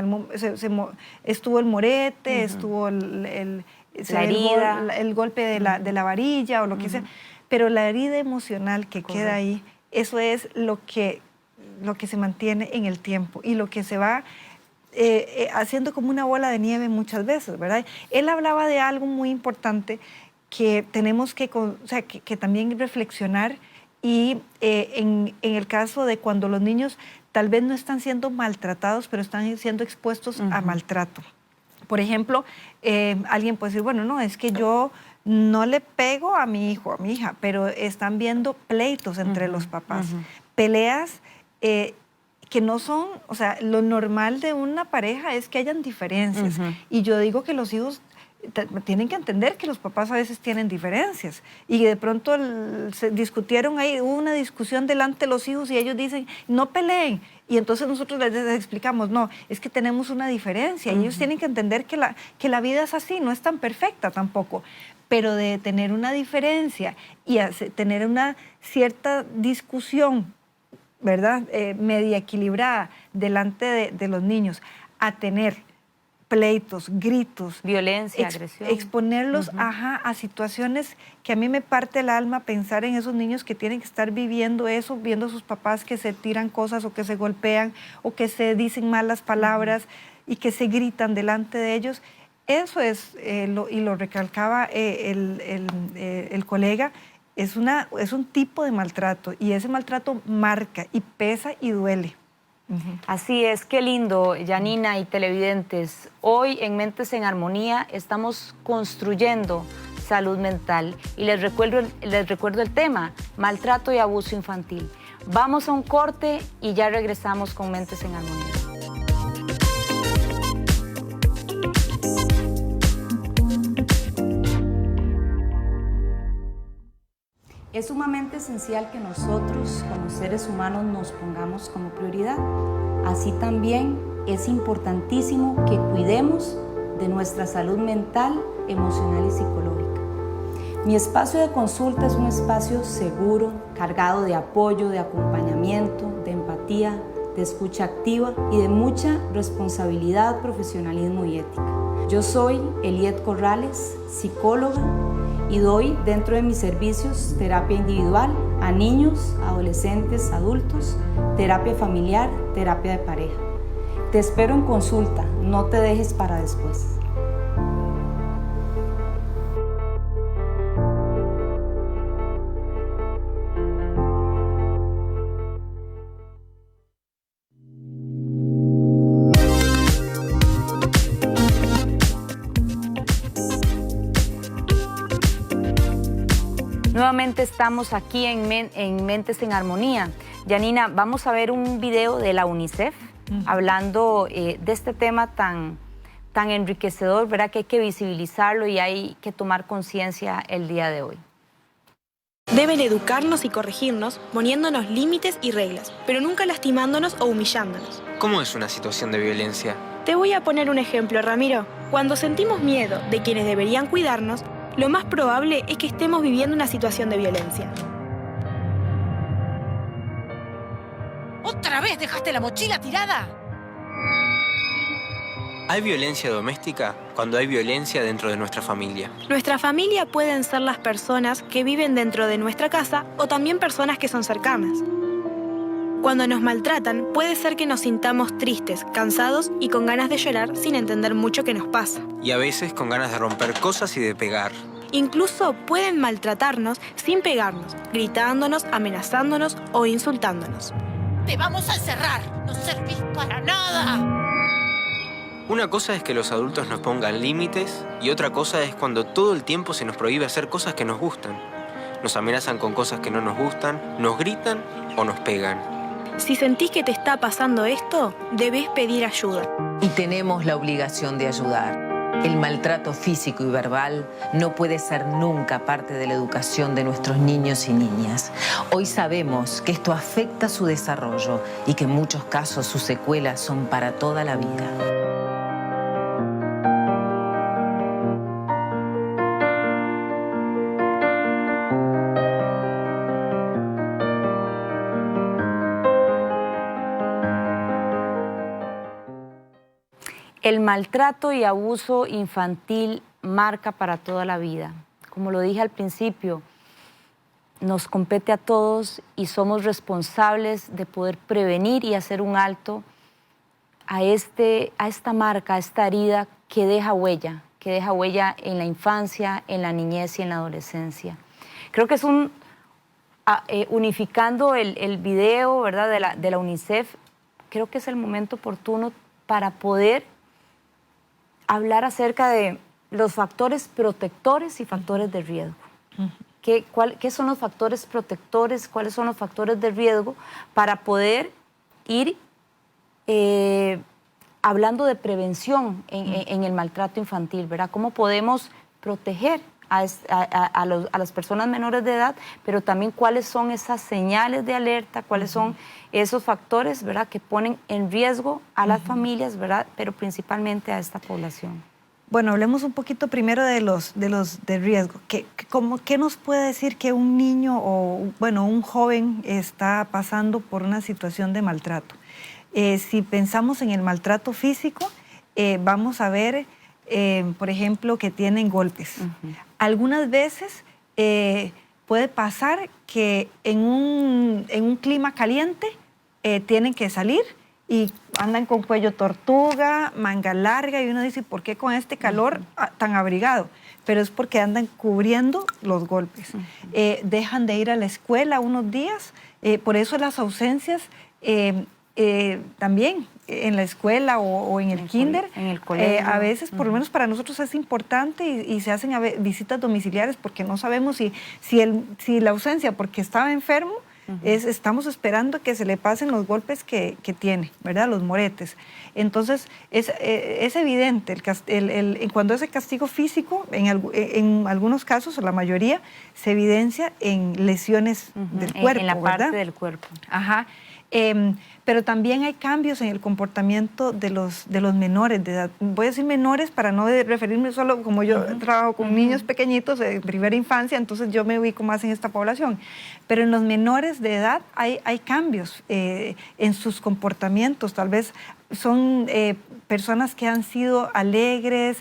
estuvo el morete, estuvo el golpe de la varilla o lo que sea, pero la herida emocional que queda ahí, eso es lo que se mantiene en el tiempo y lo que se va haciendo como una bola de nieve muchas veces, ¿verdad? Él hablaba de algo muy importante que tenemos que también reflexionar, y en el caso de cuando los niños tal vez no están siendo maltratados, pero están siendo expuestos a maltrato. Por ejemplo, alguien puede decir, bueno, no, es que yo no le pego a mi hijo, a mi hija, pero están viendo pleitos entre los papás, peleas que no son, o sea, lo normal de una pareja es que hayan diferencias. Y yo digo que los hijos tienen que entender que los papás a veces tienen diferencias y de pronto se discutieron ahí, hubo una discusión delante de los hijos y ellos dicen, no peleen. Y entonces nosotros les explicamos, no, es que tenemos una diferencia y ellos tienen que entender que la vida es así, no es tan perfecta tampoco. Pero de tener una diferencia y tener una cierta discusión, ¿verdad? Media equilibrada delante de los niños, a tener pleitos, gritos, violencia, agresión, exponerlos a situaciones que a mí me parte el alma pensar en esos niños que tienen que estar viviendo eso, viendo a sus papás que se tiran cosas o que se golpean o que se dicen malas palabras y que se gritan delante de ellos. Eso es, y lo recalcaba el colega, es un tipo de maltrato y ese maltrato marca y pesa y duele. Así es, qué lindo, Janina y televidentes. Hoy en Mentes en Armonía estamos construyendo salud mental y les recuerdo el tema, maltrato y abuso infantil. Vamos a un corte y ya regresamos con Mentes en Armonía. Es sumamente esencial que nosotros, como seres humanos, nos pongamos como prioridad. Así también es importantísimo que cuidemos de nuestra salud mental, emocional y psicológica. Mi espacio de consulta es un espacio seguro, cargado de apoyo, de acompañamiento, de empatía, de escucha activa y de mucha responsabilidad, profesionalismo y ética. Yo soy Eliet Corrales, psicóloga, y doy dentro de mis servicios terapia individual a niños, adolescentes, adultos, terapia familiar, terapia de pareja. Te espero en consulta, no te dejes para después. Nuevamente estamos aquí en Mentes en Armonía. Janina, vamos a ver un video de la UNICEF hablando de este tema tan enriquecedor, ¿verdad? Que hay que visibilizarlo y hay que tomar conciencia el día de hoy. Deben educarnos y corregirnos poniéndonos límites y reglas, pero nunca lastimándonos o humillándonos. ¿Cómo es una situación de violencia? Te voy a poner un ejemplo, Ramiro. Cuando sentimos miedo de quienes deberían cuidarnos, lo más probable es que estemos viviendo una situación de violencia. ¿Otra vez dejaste la mochila tirada? ¿Hay violencia doméstica cuando hay violencia dentro de nuestra familia? Nuestra familia pueden ser las personas que viven dentro de nuestra casa o también personas que son cercanas. Cuando nos maltratan, puede ser que nos sintamos tristes, cansados y con ganas de llorar sin entender mucho qué nos pasa. Y a veces con ganas de romper cosas y de pegar. Incluso pueden maltratarnos sin pegarnos, gritándonos, amenazándonos o insultándonos. ¡Te vamos a encerrar! ¡No servís para nada! Una cosa es que los adultos nos pongan límites y otra cosa es cuando todo el tiempo se nos prohíbe hacer cosas que nos gustan. Nos amenazan con cosas que no nos gustan, nos gritan o nos pegan. Si sentís que te está pasando esto, debes pedir ayuda. Y tenemos la obligación de ayudar. El maltrato físico y verbal no puede ser nunca parte de la educación de nuestros niños y niñas. Hoy sabemos que esto afecta su desarrollo y que en muchos casos sus secuelas son para toda la vida. El maltrato y abuso infantil marca para toda la vida. Como lo dije al principio, nos compete a todos y somos responsables de poder prevenir y hacer un alto a esta marca, a esta herida que deja huella en la infancia, en la niñez y en la adolescencia. Creo que es unificando el video, ¿verdad?, de la UNICEF, creo que es el momento oportuno para poder hablar acerca de los factores protectores y factores de riesgo. ¿Qué son los factores protectores? ¿Cuáles son los factores de riesgo? Para poder ir hablando de prevención en el maltrato infantil, ¿verdad? ¿Cómo podemos proteger a las personas menores de edad, pero también cuáles son esas señales de alerta, cuáles son esos factores, ¿verdad?, que ponen en riesgo a las familias, ¿verdad?, pero principalmente a esta población? Bueno, hablemos un poquito primero de los de riesgo. ¿Qué nos puede decir que un niño o, bueno, un joven está pasando por una situación de maltrato? Si pensamos en el maltrato físico, vamos a ver, por ejemplo, que tienen golpes. Algunas veces puede pasar que en un clima caliente tienen que salir y andan con cuello tortuga, manga larga, y uno dice, ¿por qué con este calor tan abrigado? Pero es porque andan cubriendo los golpes. Dejan de ir a la escuela unos días, por eso las ausencias también en la escula o en el kinder, en el colegio. A veces, por lo menos para nosotros es importante y se hacen visitas domiciliares porque no sabemos si la ausencia porque estaba enfermo, estamos esperando que se le pasen los golpes que tiene, ¿verdad?, los moretes. Entonces, es evidente, cuando ese castigo físico, en algunos casos, o la mayoría, se evidencia en lesiones del cuerpo, en la ¿verdad?, parte del cuerpo. Ajá. Pero también hay cambios en el comportamiento de los menores de edad. Voy a decir menores para no referirme solo, como yo trabajo con niños pequeñitos de primera infancia, entonces yo me ubico más en esta población. Pero en los menores de edad hay cambios en sus comportamientos. Tal vez son personas que han sido alegres,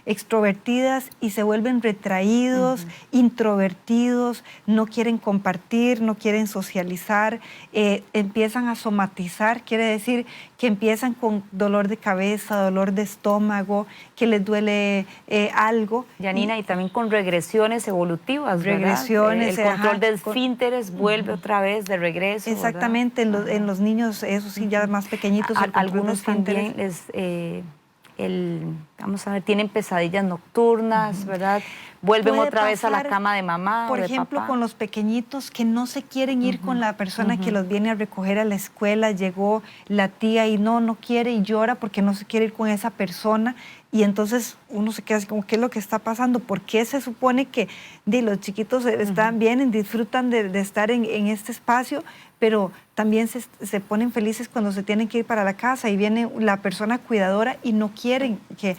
extrovertidas y se vuelven retraídos, introvertidos, no quieren compartir, no quieren socializar, empiezan a somatizar, quiere decir que empiezan con dolor de cabeza, dolor de estómago, que les duele algo. Janina, y también con regresiones evolutivas, ¿verdad? Regresiones, el control de esfínteres vuelve otra vez de regreso. Exactamente, en los niños, eso sí, ya más pequeñitos. Algunos también vamos a ver, tienen pesadillas nocturnas, ¿verdad? Vuelven otra vez a la cama de mamá. Por ejemplo, con los pequeñitos que no se quieren ir con la persona que los viene a recoger a la escuela, llegó la tía y no quiere y llora porque no se quiere ir con esa persona. Y entonces uno se queda así como, ¿qué es lo que está pasando? ¿Por qué se supone que los chiquitos están bien, disfrutan de estar en este espacio, pero también se ponen felices cuando se tienen que ir para la casa y viene la persona cuidadora y no quieren que...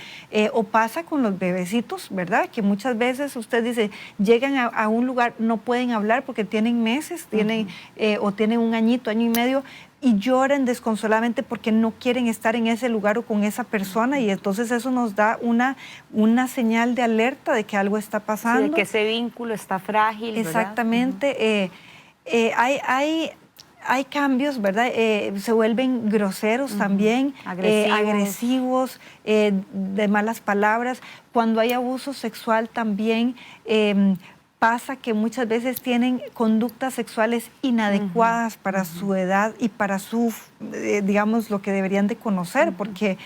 o pasa con los bebecitos, ¿verdad? Que muchas veces usted dice, llegan a un lugar, no pueden hablar porque tienen meses, o tienen un añito, año y medio, y lloran desconsoladamente porque no quieren estar en ese lugar o con esa persona, y entonces eso nos da una señal de alerta de que algo está pasando. Sí, de que ese vínculo está frágil, ¿verdad? Exactamente. Hay cambios, ¿verdad? Se vuelven groseros también, agresivos, de malas palabras. Cuando hay abuso sexual también pasa que muchas veces tienen conductas sexuales inadecuadas para su edad y para su, digamos, lo que deberían de conocer, porque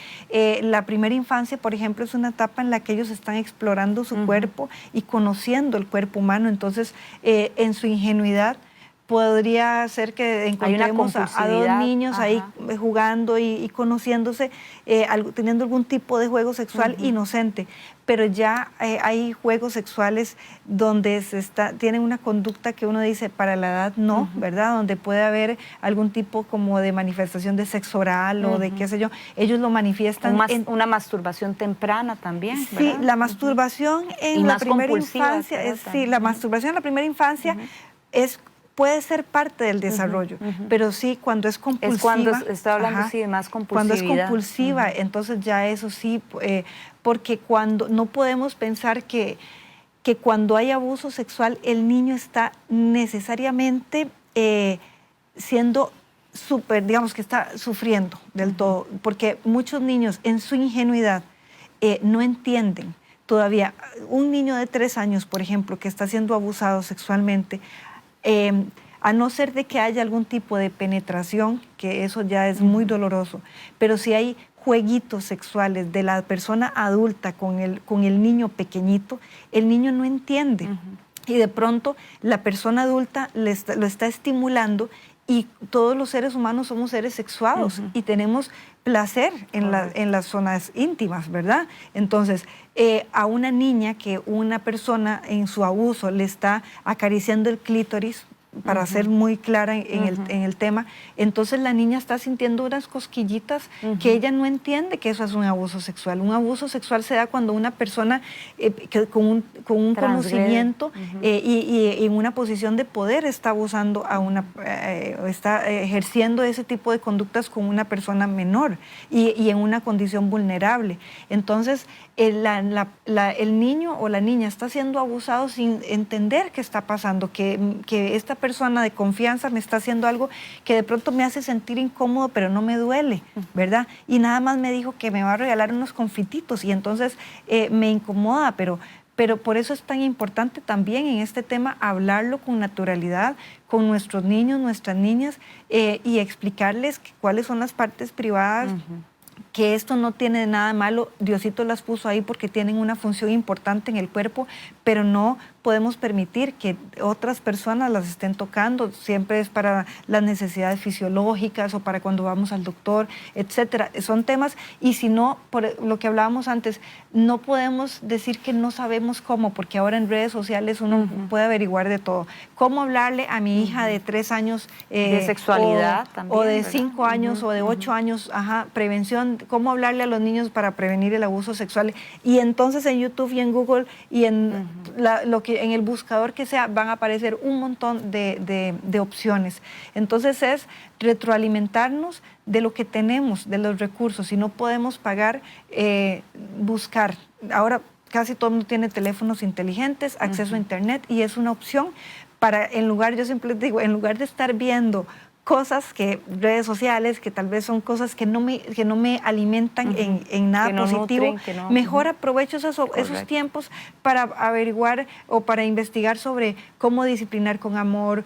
la primera infancia, por ejemplo, es una etapa en la que ellos están explorando su cuerpo y conociendo el cuerpo humano. Entonces, en su ingenuidad, podría ser que encontremos a dos niños ahí jugando y conociéndose, teniendo algún tipo de juego sexual inocente. Pero ya hay juegos sexuales donde tienen una conducta que uno dice para la edad no, ¿verdad? Donde puede haber algún tipo como de manifestación de sexo oral o de qué sé yo. Ellos lo manifiestan. Una masturbación temprana también, ¿verdad? Sí, la masturbación en la primera infancia, la masturbación en la primera infancia puede ser parte del desarrollo, pero sí cuando es compulsiva. Es cuando está hablando de más compulsividad. Cuando es compulsiva, entonces ya eso sí, porque no podemos pensar que cuando hay abuso sexual el niño está necesariamente siendo digamos que está sufriendo del todo, porque muchos niños en su ingenuidad no entienden todavía. Un niño de 3 años, por ejemplo, que está siendo abusado sexualmente, a no ser de que haya algún tipo de penetración, que eso ya es muy doloroso, pero si hay jueguitos sexuales de la persona adulta con el niño pequeñito, el niño no entiende. Y de pronto la persona adulta lo está estimulando, y todos los seres humanos somos seres sexuados y tenemos placer en las zonas íntimas, ¿verdad? Entonces, a una niña que una persona en su abuso le está acariciando el clítoris, para ser muy clara en el tema, entonces la niña está sintiendo unas cosquillitas que ella no entiende que eso es un abuso sexual. Un abuso sexual se da cuando una persona con un conocimiento y en una posición de poder está abusando está ejerciendo ese tipo de conductas con una persona menor y en una condición vulnerable. Entonces, el niño o la niña está siendo abusado sin entender qué está pasando, que esta persona de confianza me está haciendo algo que de pronto me hace sentir incómodo, pero no me duele, ¿verdad? Y nada más me dijo que me va a regalar unos confititos y entonces me incomoda, pero por eso es tan importante también en este tema hablarlo con naturalidad, con nuestros niños, nuestras niñas, y explicarles cuáles son las partes privadas, que esto no tiene nada de malo, Diosito las puso ahí porque tienen una función importante en el cuerpo, pero no podemos permitir que otras personas las estén tocando, siempre es para las necesidades fisiológicas o para cuando vamos al doctor, etcétera. Son temas, y si no, por lo que hablábamos antes, no podemos decir que no sabemos cómo, porque ahora en redes sociales uno puede averiguar de todo. ¿Cómo hablarle a mi hija de 3 años? De sexualidad también, o de ¿verdad? 5 años o de 8 años, prevención, cómo hablarle a los niños para prevenir el abuso sexual. Y entonces en YouTube y en Google y en en el buscador que sea, van a aparecer un montón de opciones. Entonces es retroalimentarnos de lo que tenemos, de los recursos. Si no podemos pagar, buscar. Ahora casi todo el mundo tiene teléfonos inteligentes, acceso a internet, y es una opción para, yo siempre digo, en lugar de estar viendo cosas redes sociales, que tal vez son cosas que no me alimentan en nada positivo, mejor aprovecho esos tiempos para averiguar o para investigar sobre cómo disciplinar con amor,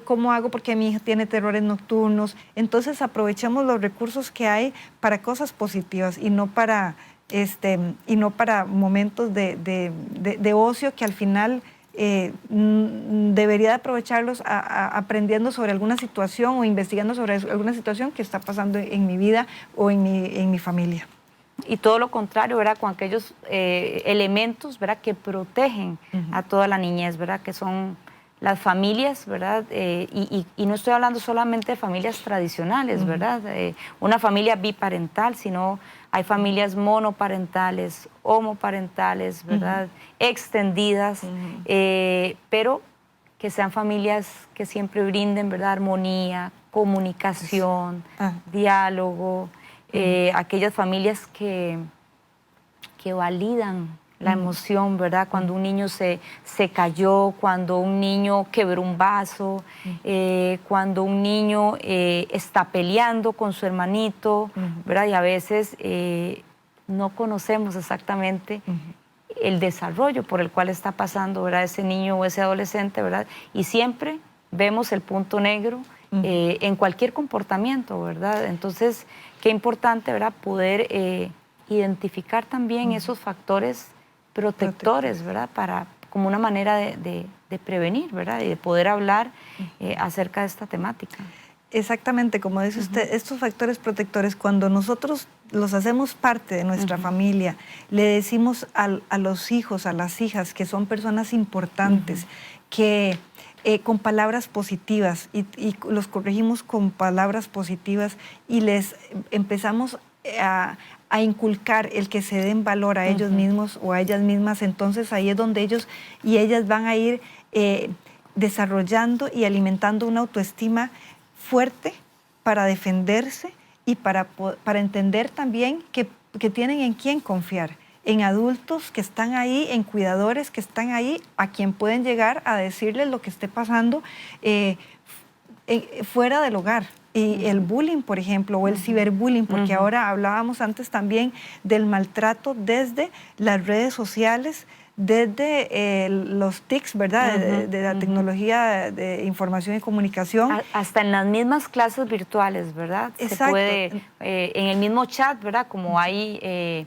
cómo hago porque mi hija tiene terrores nocturnos. Entonces aprovechemos los recursos que hay para cosas positivas y no para momentos de ocio que al final debería de aprovecharlos aprendiendo sobre alguna situación o investigando sobre alguna situación que está pasando en mi vida o en mi familia. Y todo lo contrario, ¿verdad? Con aquellos elementos, ¿verdad?, que protegen a toda la niñez, ¿verdad?, que son las familias, ¿verdad? Y no estoy hablando solamente de familias tradicionales, ¿verdad? Una familia biparental, sino hay familias monoparentales, homoparentales, ¿verdad? Extendidas, pero que sean familias que siempre brinden, ¿verdad?, armonía, comunicación, diálogo, aquellas familias que validan la emoción, ¿verdad? Cuando un niño se cayó, cuando un niño quebró un vaso, cuando un niño está peleando con su hermanito, ¿verdad? Y a veces no conocemos exactamente el desarrollo por el cual está pasando, ¿verdad?, ese niño o ese adolescente, ¿verdad? Y siempre vemos el punto negro en cualquier comportamiento, ¿verdad? Entonces, qué importante, ¿verdad?, poder identificar también esos factores protectores, ¿verdad?, como una manera de prevenir, ¿verdad? Y de poder hablar acerca de esta temática. Exactamente, como dice usted, estos factores protectores, cuando nosotros los hacemos parte de nuestra familia, le decimos a los hijos, a las hijas, que son personas importantes, que con palabras positivas, y los corregimos con palabras positivas, y les empezamos a inculcar el que se den valor a ellos mismos o a ellas mismas, entonces ahí es donde ellos y ellas van a ir desarrollando y alimentando una autoestima fuerte para defenderse y para entender también que tienen en quién confiar, en adultos que están ahí, en cuidadores que están ahí, a quien pueden llegar a decirles lo que esté pasando fuera del hogar. Y el bullying, por ejemplo, o el ciberbullying, porque ahora hablábamos antes también del maltrato desde las redes sociales, desde los TICs, ¿verdad? De la tecnología de información y comunicación. Hasta en las mismas clases virtuales, ¿verdad? Exacto. Se puede, en el mismo chat, ¿verdad? Como hay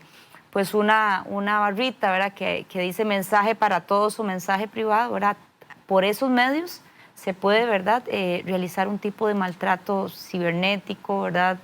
pues una barrita, ¿verdad? Que dice mensaje para todos o mensaje privado, ¿verdad? Por esos medios se puede, ¿verdad?, realizar un tipo de maltrato cibernético, ¿verdad?,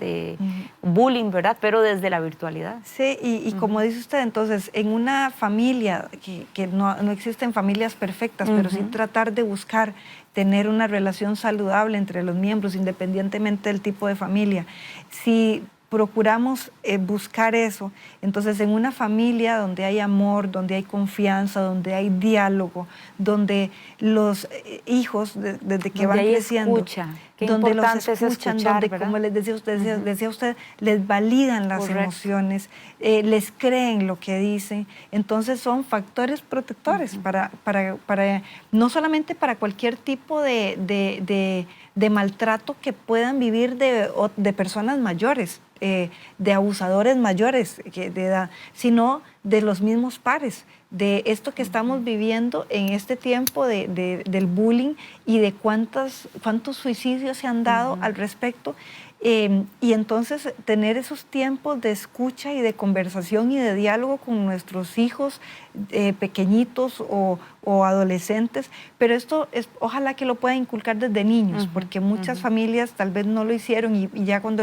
bullying, ¿verdad?, pero desde la virtualidad. Sí, y como dice usted, entonces, en una familia, que no existen familias perfectas, pero sí tratar de buscar tener una relación saludable entre los miembros, independientemente del tipo de familia. Si procuramos buscar eso, entonces en una familia donde hay amor, donde hay confianza, donde hay diálogo, donde los hijos, desde que van creciendo, escucha. Qué donde los importante escuchan, es escuchar, donde, ¿verdad? como les decía usted, les validan las emociones, les creen lo que dicen, entonces son factores protectores para no solamente para cualquier tipo de maltrato que puedan vivir de personas mayores, de abusadores mayores de edad, sino de los mismos pares, de esto que estamos viviendo en este tiempo del bullying y de cuántos suicidios se han dado al respecto. Y entonces tener esos tiempos de escucha y de conversación y de diálogo con nuestros hijos pequeñitos o adolescentes, pero esto ojalá que lo pueda inculcar desde niños, porque muchas familias tal vez no lo hicieron y ya cuando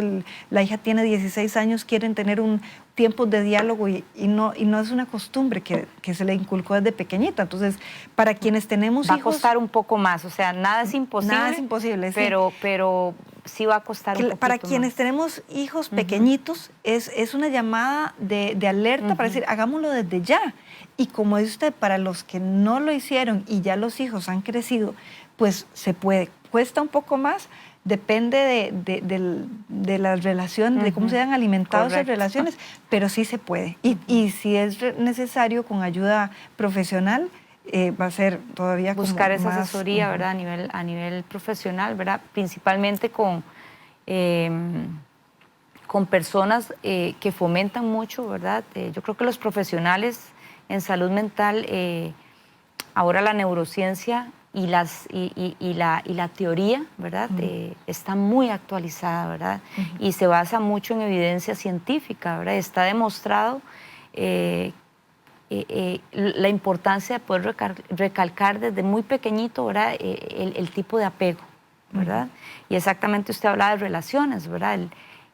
la hija tiene 16 años quieren tener un tiempo de diálogo y no es una costumbre que se le inculcó desde pequeñita. Entonces, para quienes tenemos hijos... Va a costar un poco más, o sea, nada es imposible. Nada es imposible, sí. Pero sí va a costar un poquito para quienes más. Tenemos hijos pequeñitos, es una llamada de alerta para decir, hagámoslo desde ya. Y como dice usted, para los que no lo hicieron y ya los hijos han crecido, pues se puede. Cuesta un poco más, depende de las relaciones, de cómo se han alimentado esas relaciones, pero sí se puede. Y si es necesario, con ayuda profesional, va a ser todavía buscar esa más, asesoría, ¿verdad? A nivel profesional, ¿verdad? Principalmente con personas que fomentan mucho, ¿verdad? Yo creo que los profesionales en salud mental, ahora la neurociencia y la teoría, ¿verdad? Está muy actualizada, ¿verdad? Y se basa mucho en evidencia científica, ¿verdad? Está demostrado la importancia de poder recalcar desde muy pequeñito, ¿verdad? El tipo de apego, ¿verdad? Y exactamente usted hablaba de relaciones, ¿verdad?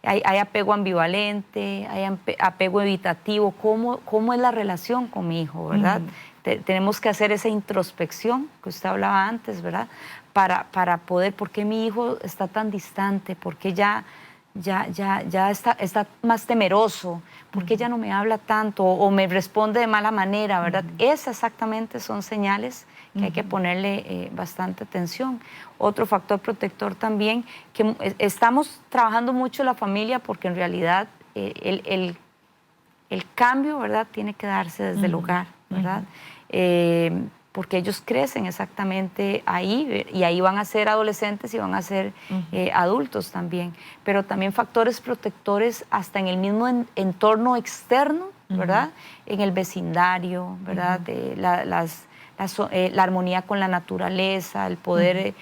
Hay apego ambivalente, hay apego evitativo. ¿Cómo es la relación con mi hijo, verdad? Tenemos que hacer esa introspección que usted hablaba antes, ¿verdad? Para poder, ¿por qué mi hijo está tan distante? ¿Por qué ya está más temeroso? ¿Por qué ya no me habla tanto o me responde de mala manera, verdad? Esas exactamente son señales que hay que ponerle bastante atención. Otro factor protector también, que estamos trabajando mucho la familia porque en realidad el cambio, ¿verdad?, tiene que darse desde el hogar, ¿verdad? Porque ellos crecen exactamente ahí y ahí van a ser adolescentes y van a ser adultos también. Pero también factores protectores hasta en el mismo entorno externo, ¿verdad? En el vecindario, ¿verdad? La armonía con la naturaleza, el poder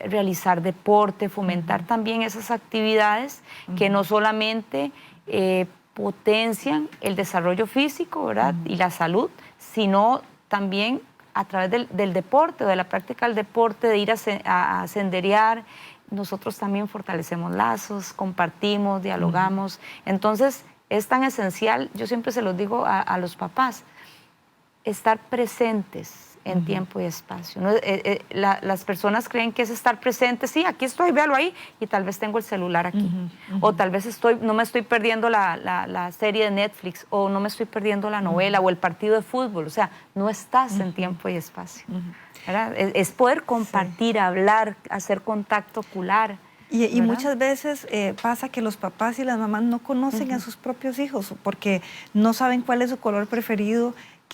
realizar deporte, fomentar también esas actividades que no solamente potencian el desarrollo físico, ¿verdad? Y la salud, sino también a través del deporte o de la práctica del deporte, de ir a senderear, nosotros también fortalecemos lazos, compartimos, dialogamos. Entonces, es tan esencial, yo siempre se los digo a los papás, estar presentes en tiempo y espacio. ¿No? Las personas creen que es estar presente, sí, aquí estoy, véalo ahí, y tal vez tengo el celular aquí. O tal vez no me estoy perdiendo la serie de Netflix, o no me estoy perdiendo la novela, o el partido de fútbol. O sea, no estás en tiempo y espacio. ¿Verdad? Es poder compartir, hablar, hacer contacto ocular. Y muchas veces pasa que los papás y las mamás no conocen a sus propios hijos porque no saben cuál es su color preferido,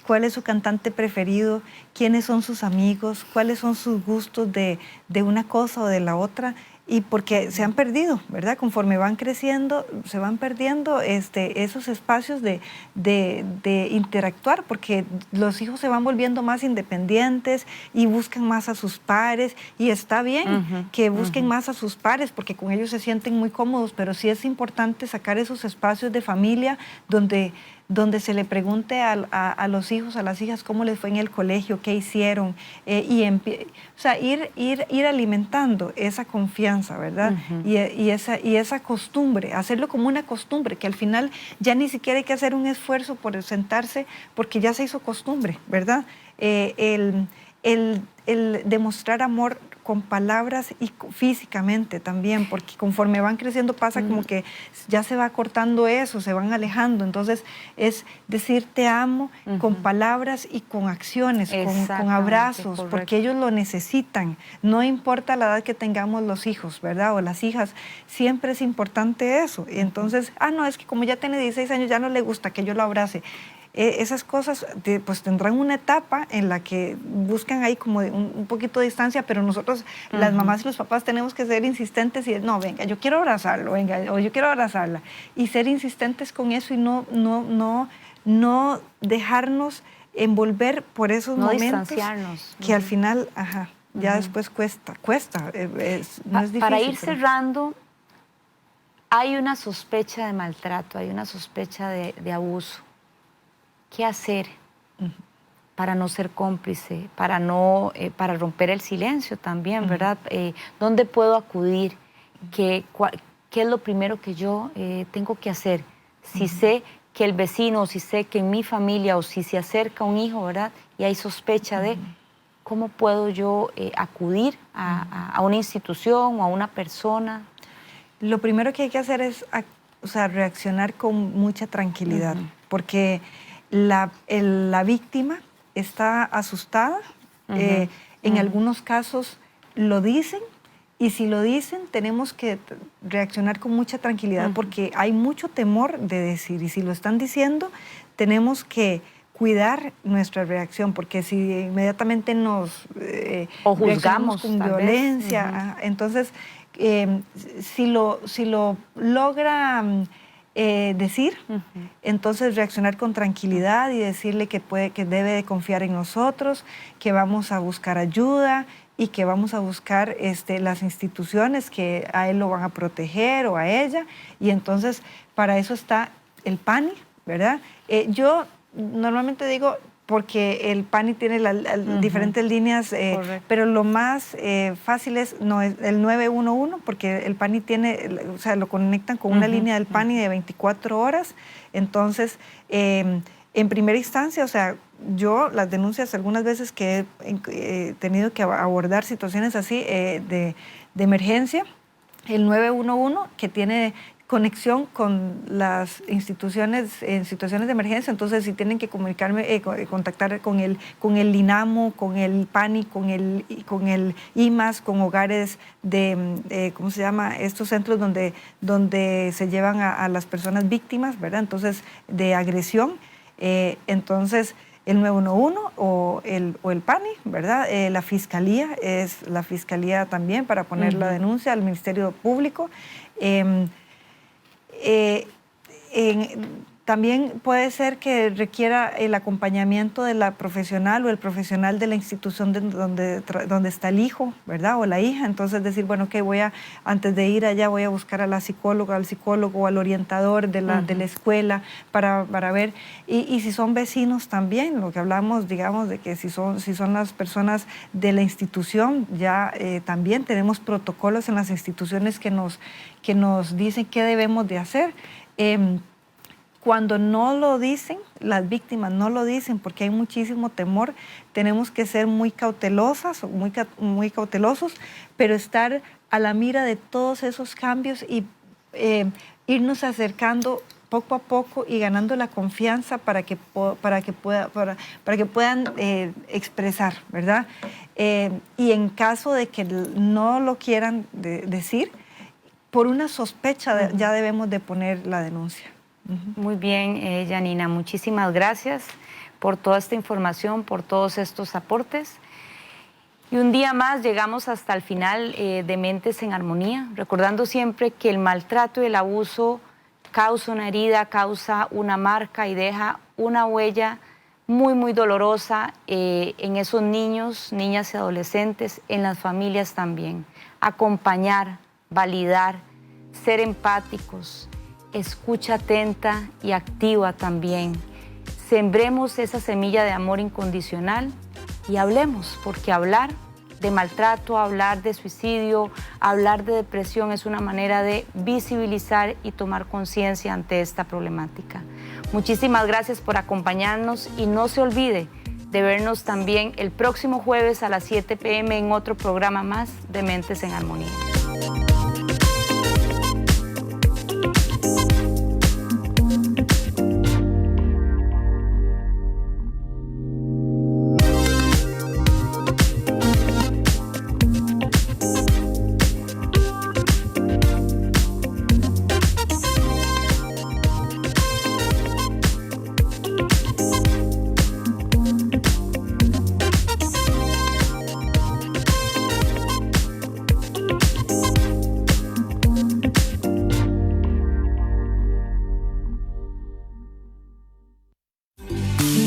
cuál es su cantante preferido, quiénes son sus amigos, cuáles son sus gustos de una cosa o de la otra, y porque se han perdido, ¿verdad? Conforme van creciendo, se van perdiendo esos espacios de interactuar, porque los hijos se van volviendo más independientes y buscan más a sus pares, y está bien que busquen más a sus pares, porque con ellos se sienten muy cómodos, pero sí es importante sacar esos espacios de familia donde se le pregunte a los hijos, a las hijas, cómo les fue en el colegio, qué hicieron, o sea, ir alimentando esa confianza, ¿verdad? Y esa costumbre, hacerlo como una costumbre, que al final ya ni siquiera hay que hacer un esfuerzo por sentarse, porque ya se hizo costumbre, ¿verdad? El demostrar amor con palabras y físicamente también, porque conforme van creciendo pasa como que ya se va cortando eso, se van alejando. Entonces es decir te amo con palabras y con acciones, con abrazos, correcto. Porque ellos lo necesitan. No importa la edad que tengamos los hijos, ¿verdad? O las hijas, siempre es importante eso. Y entonces, no, es que como ya tiene 16 años ya no le gusta que yo lo abrace. Esas cosas pues tendrán una etapa en la que buscan ahí como un poquito de distancia, pero nosotros, las mamás y los papás, tenemos que ser insistentes y no, venga, yo quiero abrazarlo, venga, o yo quiero abrazarla. Y ser insistentes con eso y no dejarnos envolver por esos momentos que al final, ya después cuesta. No es difícil. Para ir cerrando, hay una sospecha de maltrato, hay una sospecha de abuso. ¿Qué hacer para no ser cómplice, para romper el silencio también, ¿verdad? ¿Dónde puedo acudir? ¿Qué es lo primero que yo tengo que hacer? Si sé que el vecino, o si sé que en mi familia, o si se acerca un hijo, ¿verdad? Y hay sospecha de, ¿cómo puedo yo acudir a una institución o a una persona? Lo primero que hay que hacer es reaccionar con mucha tranquilidad, porque la víctima está asustada, en algunos casos lo dicen, y si lo dicen tenemos que reaccionar con mucha tranquilidad porque hay mucho temor de decir, y si lo están diciendo tenemos que cuidar nuestra reacción, porque si inmediatamente nos o juzgamos con violencia, entonces si lo logra decir, entonces reaccionar con tranquilidad y decirle que debe de confiar en nosotros, que vamos a buscar ayuda y que vamos a buscar las instituciones que a él lo van a proteger o a ella, y entonces para eso está el PANI, ¿verdad? Yo normalmente digo, porque el PANI tiene diferentes líneas, pero lo más fácil es el 911, porque el PANI lo conectan con una línea del PANI de 24 horas. Entonces, en primera instancia, yo las denuncias algunas veces que he tenido que abordar situaciones así de emergencia, el 911, que tiene conexión con las instituciones en situaciones de emergencia, entonces si tienen que contactar con el INAMO, con el PANI, con el IMAS, con hogares de, ¿cómo se llama? Estos centros donde se llevan a las personas víctimas, ¿verdad? Entonces, de agresión, entonces el 911 o el PANI, ¿verdad? La fiscalía también para poner la denuncia al Ministerio Público. También puede ser que requiera el acompañamiento de la profesional o el profesional de la institución donde está el hijo, ¿verdad? O la hija. Entonces decir, bueno, que antes de ir allá voy a buscar a la psicóloga, al psicólogo o al orientador de la escuela para ver. Y si son vecinos también, lo que hablamos, digamos, de que si son las personas de la institución, ya también tenemos protocolos en las instituciones que nos dicen qué debemos de hacer. Cuando no lo dicen, las víctimas no lo dicen porque hay muchísimo temor, tenemos que ser muy cautelosas, muy cautelosos, pero estar a la mira de todos esos cambios y irnos acercando poco a poco y ganando la confianza para que puedan expresar, ¿verdad? Y en caso de que no lo quieran decir, por una sospecha ya debemos de poner la denuncia. Muy bien, Janina, muchísimas gracias por toda esta información, por todos estos aportes. Y un día más llegamos hasta el final de Mentes en Armonía, recordando siempre que el maltrato y el abuso causa una herida, causa una marca y deja una huella muy, muy dolorosa en esos niños, niñas y adolescentes, en las familias también. Acompañar, validar, ser empáticos, escucha atenta y activa también. Sembremos esa semilla de amor incondicional y hablemos, porque hablar de maltrato, hablar de suicidio, hablar de depresión es una manera de visibilizar y tomar conciencia ante esta problemática. Muchísimas gracias por acompañarnos y no se olvide de vernos también el próximo jueves a las 7 p.m. en otro programa más de Mentes en Armonía.